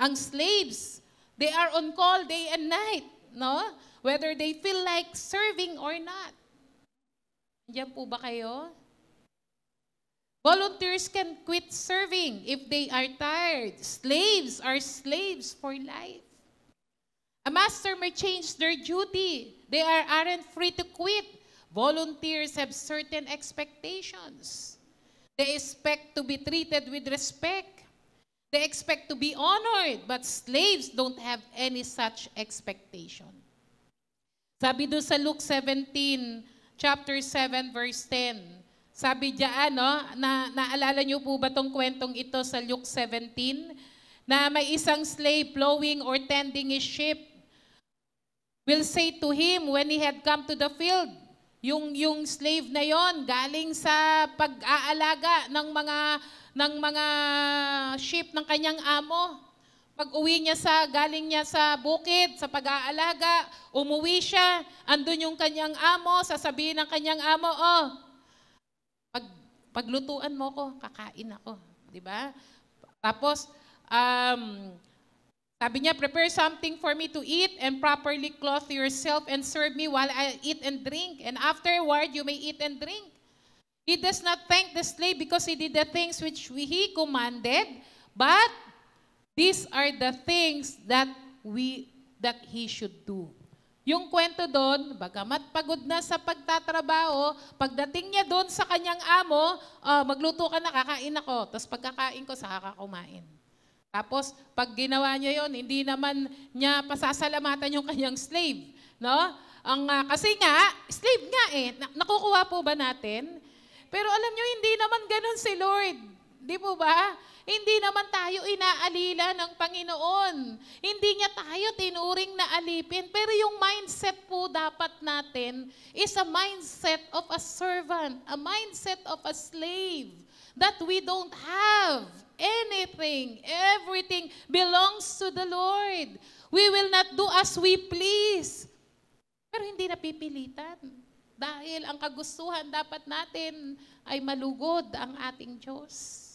Ang slaves, they are on call day and night, no? Whether they feel like serving or not. Diyan po ba kayo? Volunteers can quit serving if they are tired. Slaves are slaves for life. A master may change their duty. They aren't free to quit. Volunteers have certain expectations. They expect to be treated with respect. They expect to be honored, but slaves don't have any such expectation. Sabi doon sa Luke 17, chapter 7, verse 10. Sabi diyan, naalala niyo po ba tong kwentong ito sa Luke 17? Na may isang slave plowing or tending his sheep will say to him when he had come to the field, yung slave na yon galing sa pag-aalaga ng mga sheep ng kanyang amo. Pag uwi niya galing niya sa bukid, sa pag-aalaga, umuwi siya, andun yung kanyang amo, sasabihin ng kanyang amo, paglutuan mo ko, kakain ako. Diba? Tapos, sabi niya, prepare something for me to eat and properly clothe yourself and serve me while I eat and drink. And afterward, you may eat and drink. He does not thank the slave because he did the things which he commanded, but these are the things that he should do. Yung kwento doon, bagamat pagod na sa pagtatrabaho, pagdating niya doon sa kanyang amo, magluto ka na, kakain ako. Tapos pagkakain ko, saka kumain. Tapos, pag ginawa niya yon, hindi naman niya pasasalamatan yung kanyang slave. No? Kasi nga, slave nga nakukuha po ba natin? Pero alam niyo, hindi naman ganun si Lord. Di po ba? Hindi naman tayo inaalila ng Panginoon. Hindi niya tayo tinuring na alipin. Pero yung mindset po dapat natin is a mindset of a servant, a mindset of a slave. that we don't have anything. Everything belongs to the Lord. We will not do as we please. Pero hindi napipilitan. Dahil ang kagustuhan dapat natin ay malugod ang ating Diyos.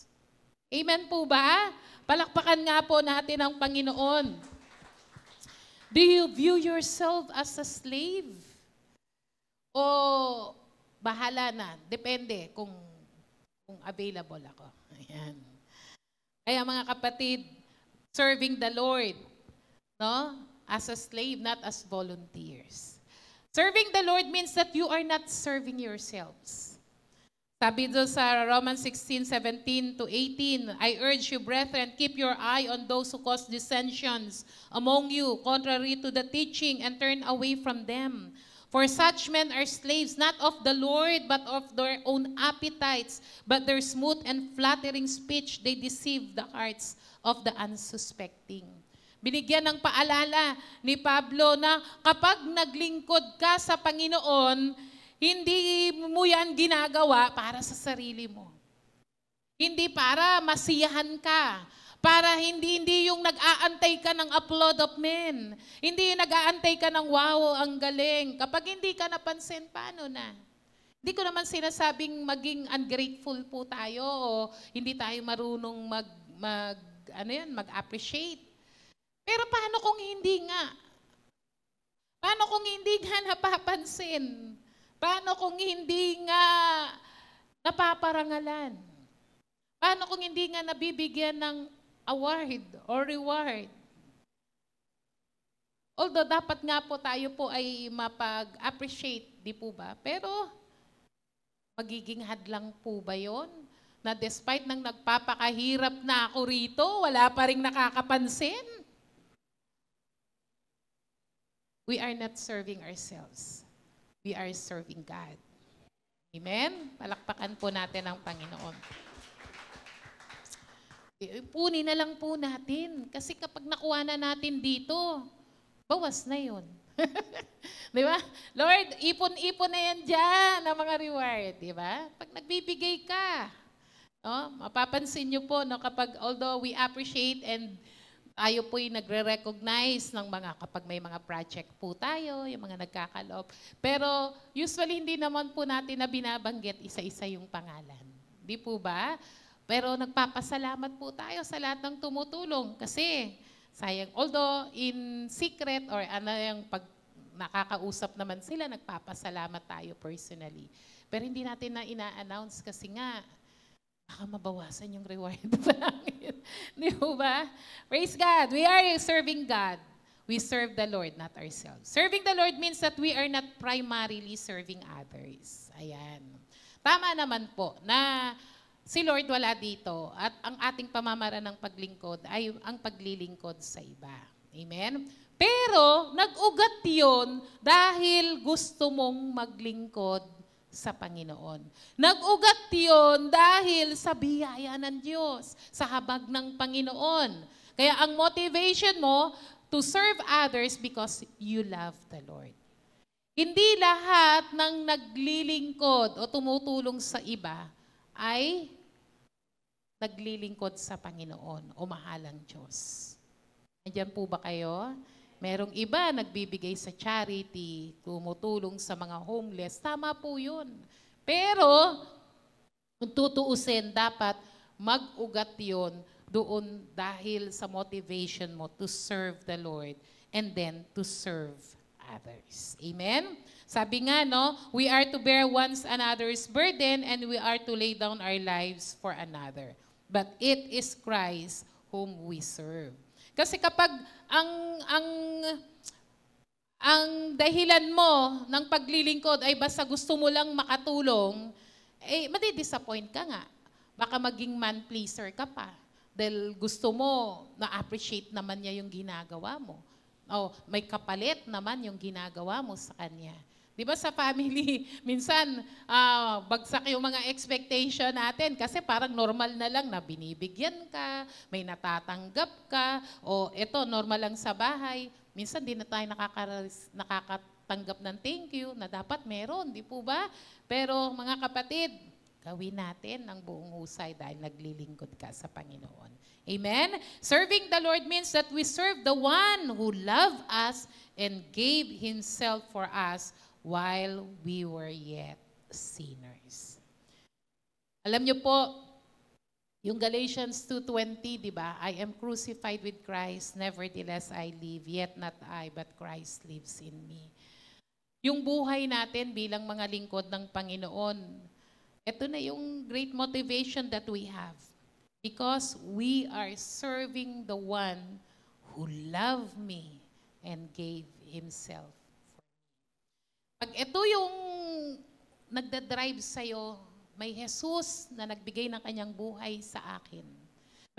Amen po ba? Palakpakan nga po natin ang Panginoon. Do you view yourself as a slave? O bahala na. Depende kung available ako. Ayan. Kaya mga kapatid, serving the Lord, no? As a slave, not as volunteers. Serving the Lord means that you are not serving yourselves. Sabi doon sa Romans 16:17-18, I urge you, brethren, keep your eye on those who cause dissensions among you, contrary to the teaching, and turn away from them. For such men are slaves, not of the Lord, but of their own appetites. But their smooth and flattering speech, they deceive the hearts of the unsuspecting. Binigyan ng paalala ni Pablo na kapag naglingkod ka sa Panginoon, hindi mo yan ginagawa para sa sarili mo. Hindi para masiyahan ka. Para hindi yung nag-aantay ka ng applaud of men. Hindi yung nag-aantay ka ng wow, ang galing. Kapag hindi ka napansin, paano na? Hindi ko naman sinasabing maging ungrateful po tayo o hindi tayo marunong mag-appreciate. Pero paano kung hindi nga? Paano kung hindi nga napapansin? Paano kung hindi nga napaparangalan? Paano kung hindi nga nabibigyan ng award or reward? Although dapat nga po tayo po ay mapag-appreciate, di po ba? Pero magiging hadlang po ba yun? Na despite nang nagpapakahirap na ako rito, wala pa rin nakakapansin? We are not serving ourselves. We are serving God. Amen? Palakpakan po natin ang Panginoon. Ipunin na lang po natin. Kasi kapag nakuha na natin dito, bawas na yun. Di ba? Lord, ipon-ipon na yan dyan ang mga reward. Di ba? Pag nagbibigay ka, no, mapapansin nyo po, no, kapag although we appreciate and tayo po'y nagre-recognize ng mga, kapag may mga project po tayo, yung mga nagkakaloob. Pero usually hindi naman po natin na binabanggit isa-isa yung pangalan. Di po ba? Pero nagpapasalamat po tayo sa lahat ng tumutulong kasi sayang, although in secret or yung pag nakakausap naman sila, nagpapasalamat tayo personally. Pero hindi natin na ina-announce kasi nga, baka mabawasan yung reward sa langit. Di ba? Praise God. We are serving God. We serve the Lord, not ourselves. Serving the Lord means that we are not primarily serving others. Ayan. Tama naman po na si Lord wala dito at ang ating pamamaraan ng paglingkod ay ang paglilingkod sa iba. Amen? Pero nag-ugat yun dahil gusto mong maglingkod sa Panginoon. Nag-ugat yun dahil sa biyaya ng Diyos, sa habag ng Panginoon. Kaya ang motivation mo to serve others because you love the Lord. Hindi lahat ng naglilingkod o tumutulong sa iba ay naglilingkod sa Panginoon o mahalang Diyos. Nandiyan po ba kayo? Merong iba nagbibigay sa charity, tumutulong sa mga homeless. Tama po yun. Pero, kung tutuusin, dapat mag-ugat yun doon dahil sa motivation mo to serve the Lord and then to serve others. Amen? Sabi nga, no, we are to bear one another's burden and we are to lay down our lives for another. But it is Christ whom we serve. Kasi kapag ang dahilan mo ng paglilingkod ay basta gusto mo lang makatulong, eh madi-disappoint ka nga. Baka maging man-pleaser ka pa. Dahil gusto mo, na-appreciate naman niya yung ginagawa mo. O may kapalit naman yung ginagawa mo sa kanya. Di ba sa family, minsan bagsak yung mga expectation natin kasi parang normal na lang na binibigyan ka, may natatanggap ka, o eto normal lang sa bahay. Minsan di na tayo nakakatanggap ng thank you na dapat meron, di po ba? Pero mga kapatid, Gawin natin ng buong husay dahil naglilingkod ka sa Panginoon. Amen? Serving the Lord means that we serve the one who loved us and gave Himself for us while we were yet sinners. Alam niyo po, yung Galatians 2:20, di ba? I am crucified with Christ, nevertheless I live, yet not I, but Christ lives in me. Yung buhay natin bilang mga lingkod ng Panginoon, ito na yung great motivation that we have. Because we are serving the one who loved me and gave Himself for me. Pag ito yung nagdadrive sa'yo, may Jesus na nagbigay ng kanyang buhay sa akin.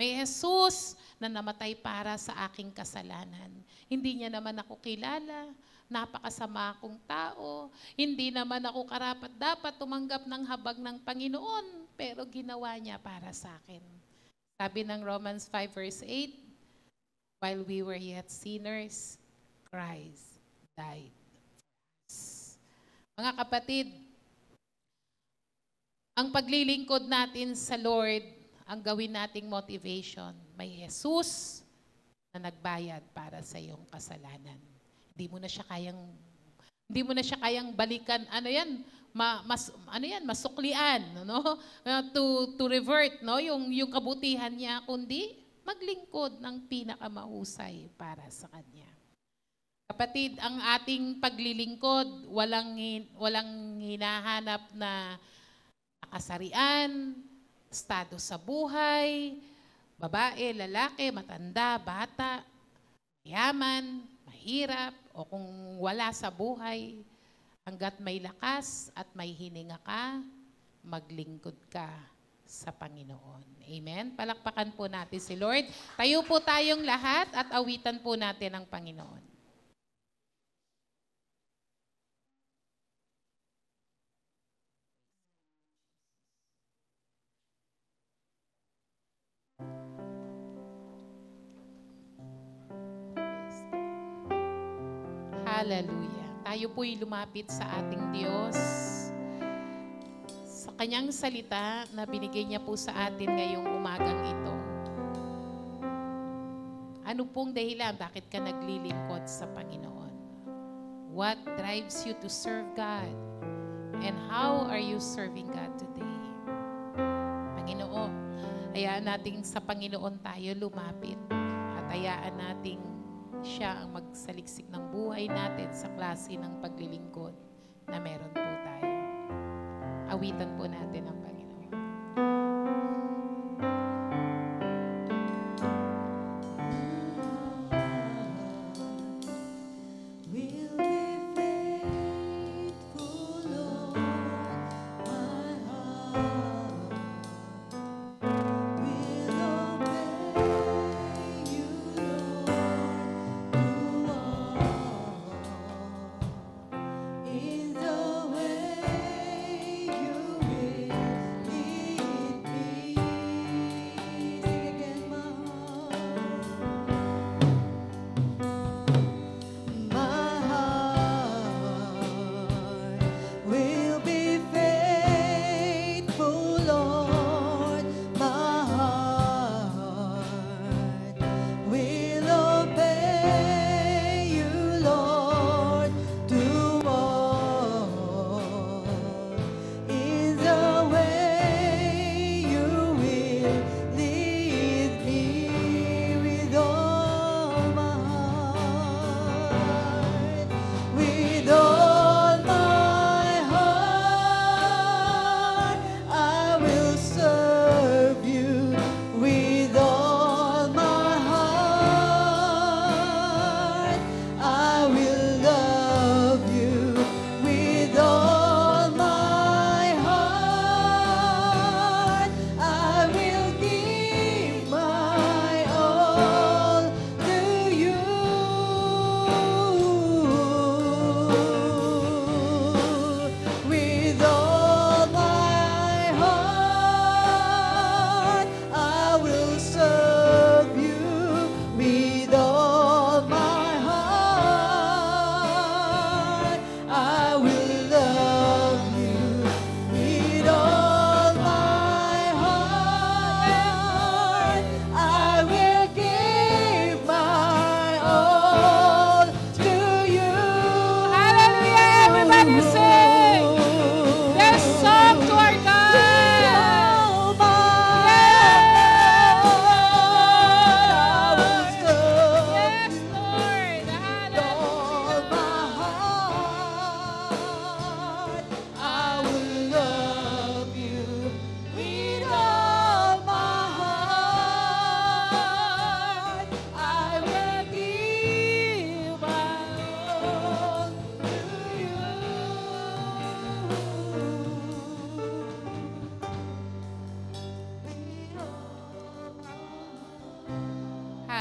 May Jesus na namatay para sa aking kasalanan. Hindi niya naman ako kilala, napakasama akong tao, hindi naman ako karapat-dapat tumanggap ng habag ng Panginoon, pero ginawa niya para sa akin. Sabi ng Romans 5 verse 8, while we were yet sinners, Christ died for us. Mga kapatid, ang paglilingkod natin sa Lord, ang gawin nating motivation, may Jesus na nagbayad para sa iyong kasalanan. Hindi mo na siya kayang balikan, masuklian, no? To revert, no? Yung kabutihan niya, kundi maglingkod ng pinakamahusay para sa kanya. Kapatid, ang ating paglilingkod, walang hinahanap na kasarian, estado sa buhay, babae, lalaki, matanda, bata, mayaman, mahirap, o kung wala sa buhay, hanggat may lakas at may hininga ka, maglingkod ka sa Panginoon. Amen? Palakpakan po natin si Lord. Tayo po tayong lahat at awitan po natin ang Panginoon. Hallelujah. Tayo po'y lumapit sa ating Diyos sa Kanyang salita na binigay niya po sa atin ngayong umagang ito. Ano pong dahilan bakit ka naglilingkod sa Panginoon? What drives you to serve God? And how are you serving God today? Panginoon, hayaan natin sa Panginoon tayo lumapit at hayaan nating siya ang magsaliksik ng buhay natin sa klase ng paglilingkod na meron po tayo. Awitan po natin ang Panginoon. In the way you will.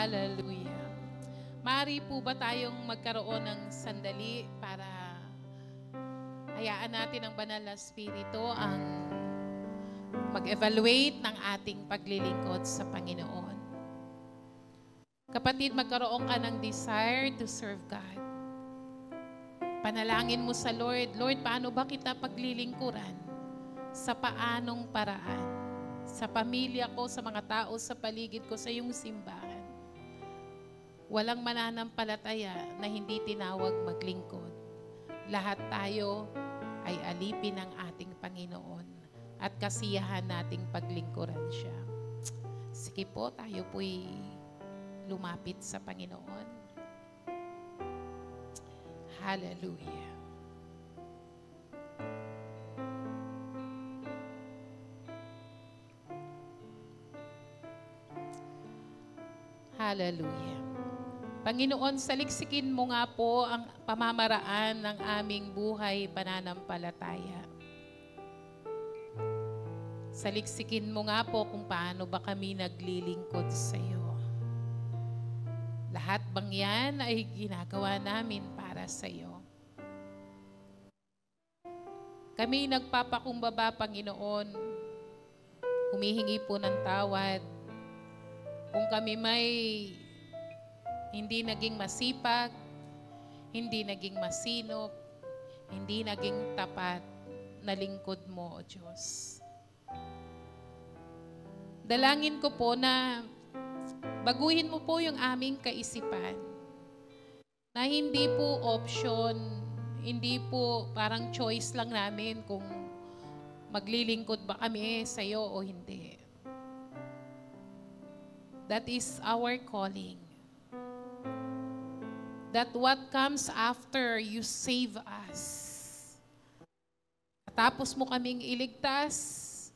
Hallelujah. Maaari po ba tayong magkaroon ng sandali para hayaan natin ang banal na Espiritu ang mag-evaluate ng ating paglilingkod sa Panginoon. Kapatid, magkaroon ka ng desire to serve God. Panalangin mo sa Lord, Lord, paano ba kita paglilingkuran? Sa paanong paraan? Sa pamilya ko, sa mga tao, sa paligid ko, sa iyong simbahan. Walang mananampalataya na hindi tinawag maglingkod. Lahat tayo ay alipin ng ating Panginoon at kasiyahan nating paglingkuran siya. Sige po, tayo po'y lumapit sa Panginoon. Hallelujah. Hallelujah. Panginoon, saliksikin mo nga po ang pamamaraan ng aming buhay pananampalataya. Saliksikin mo nga po kung paano ba kami naglilingkod sa iyo. Lahat bang yan ay ginagawa namin para sa iyo? Kami nagpapakumbaba, Panginoon, humihingi po ng tawad kung kami may hindi naging masipag, hindi naging masinop, hindi naging tapat na lingkod mo, O Diyos. Dalangin ko po na baguhin mo po yung aming kaisipan na hindi po option, hindi po parang choice lang namin kung maglilingkod ba kami sa iyo o hindi. That is our calling. That what comes after you save us. Tapos mo kaming iligtas,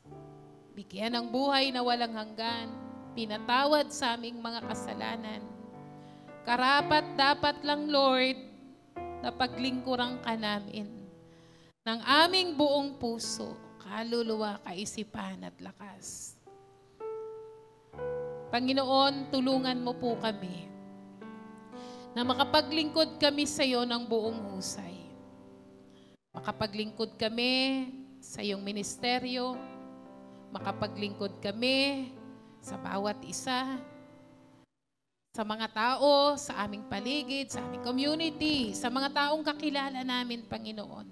bigyan ng buhay na walang hanggan, pinatawad sa aming mga kasalanan. Karapat dapat lang, Lord, na paglingkuran ka namin ng aming buong puso, kaluluwa, kaisipan at lakas. Panginoon, tulungan mo po kami na makapaglingkod kami sa iyo ng buong husay. Makapaglingkod kami sa iyong ministeryo, makapaglingkod kami sa bawat isa, sa mga tao, sa aming paligid, sa aming community, sa mga taong kakilala namin, Panginoon.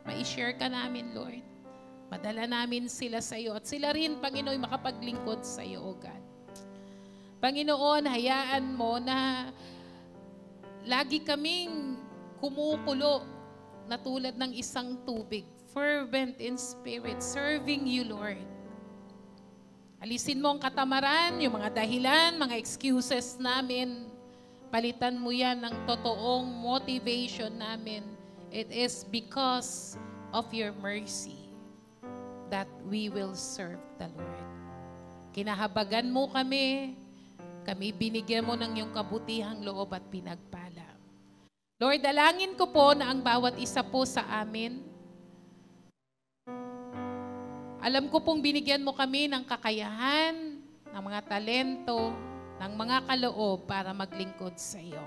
Ma-share ka namin, Lord. Madala namin sila sa iyo at sila rin, Panginoon, makapaglingkod sa iyo, O God. Panginoon, hayaan mo na lagi kaming kumukulo na tulad ng isang tubig, fervent in spirit, serving you, Lord. Alisin mo ang katamaran, yung mga dahilan, mga excuses namin. Palitan mo yan ng totoong motivation namin. It is because of your mercy that we will serve the Lord. Kinahabagan mo kami binigyan mo ng iyong kabutihang loob at pinagpala. Lord, dalangin ko po na ang bawat isa po sa amin, alam ko pong binigyan mo kami ng kakayahan, ng mga talento, ng mga kaloob para maglingkod sa iyo.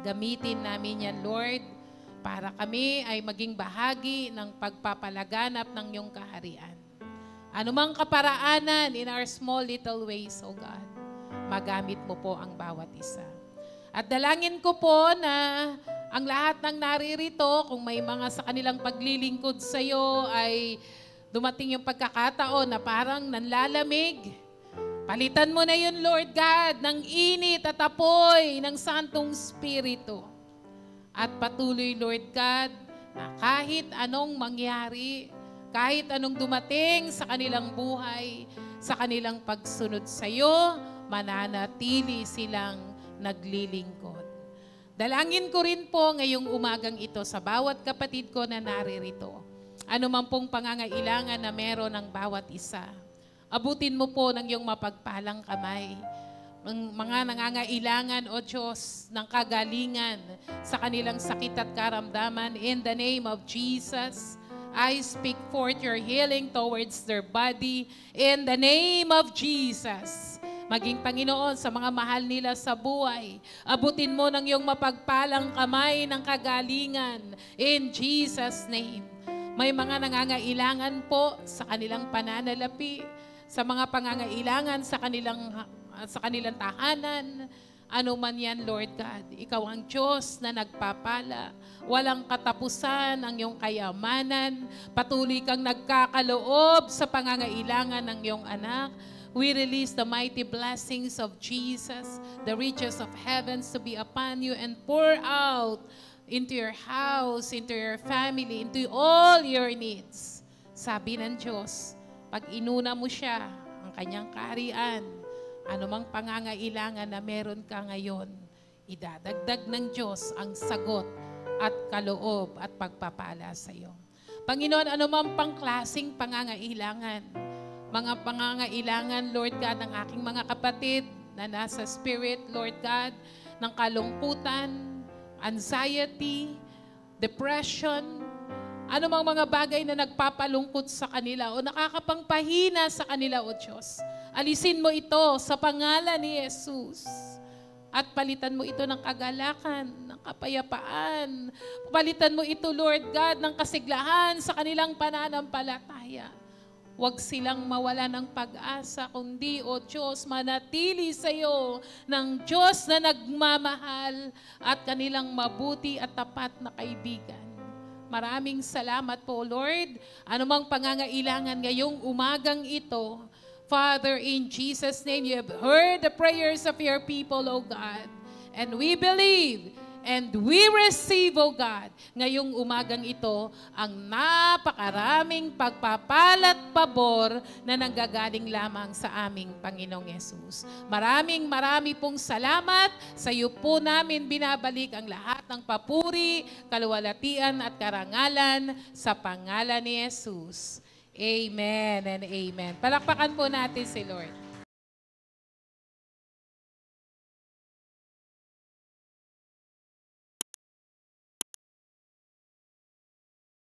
Gamitin namin yan, Lord, para kami ay maging bahagi ng pagpapalaganap ng iyong kaharian. Anumang kaparaanan in our small little ways, O God, magamit mo po ang bawat isa. At dalangin ko po na ang lahat ng naririto, kung may mga sa kanilang paglilingkod sa iyo ay dumating yung pagkakataon na parang nanlalamig, palitan mo na yun, Lord God, ng init at apoy ng Santong Espiritu. At patuloy, Lord God, na kahit anong mangyari, kahit anong dumating sa kanilang buhay, sa kanilang pagsunod sa iyo, mananatili silang naglilingkod. Dalangin ko rin po ngayong umagang ito sa bawat kapatid ko na naririto. Ano man pong pangangailangan na meron ng bawat isa, abutin mo po ng iyong mapagpalang kamay. Ang mga nangangailangan, O Diyos, ng kagalingan sa kanilang sakit at karamdaman, in the name of Jesus, I speak forth your healing towards their body. In the name of Jesus, Maging Panginoon sa mga mahal nila sa buhay. Abutin mo ng iyong mapagpalang kamay ng kagalingan. In Jesus' name. May mga nangangailangan po sa kanilang pananalapi, sa mga pangangailangan sa kanilang tahanan. Ano man yan, Lord God, Ikaw ang Diyos na nagpapala. Walang katapusan ang iyong kayamanan. Patuloy kang nagkakaloob sa pangangailangan ng iyong anak. We release the mighty blessings of Jesus, the riches of heavens to be upon you and pour out into your house, into your family, into all your needs. Sabi ng Diyos, pag inuna mo siya, ang kanyang kaharian, anumang pangangailangan na meron ka ngayon, idadagdag ng Diyos ang sagot at kaloob at pagpapala sa iyo. Panginoon, anumang pangklaseng pangangailangan, mga pangangailangan, Lord God, ng aking mga kapatid na nasa spirit, Lord God, ng kalungkutan, anxiety, depression, anumang mga bagay na nagpapalungkot sa kanila o nakakapangpahina sa kanila, O Diyos. Alisin mo ito sa pangalan ni Jesus. At palitan mo ito ng kagalakan, ng kapayapaan. Palitan mo ito, Lord God, ng kasiglahan sa kanilang pananampalataya. Huwag silang mawala ng pag-asa, kundi, O Diyos, manatili sa iyo ng Diyos na nagmamahal at kanilang mabuti at tapat na kaibigan. Maraming salamat po, Lord. Anumang pangangailangan ngayong umagang ito, Father, in Jesus' name, you have heard the prayers of your people, O God. And we believe and we receive, O God, ngayong umagang ito, ang napakaraming pagpapalat pabor na nanggagaling lamang sa aming Panginoong Yesus. Marami pong salamat. Sa iyo po namin binabalik ang lahat ng papuri, kaluwalhatian at karangalan sa pangalan ni Yesus. Amen and amen. Palakpakan po natin si Lord.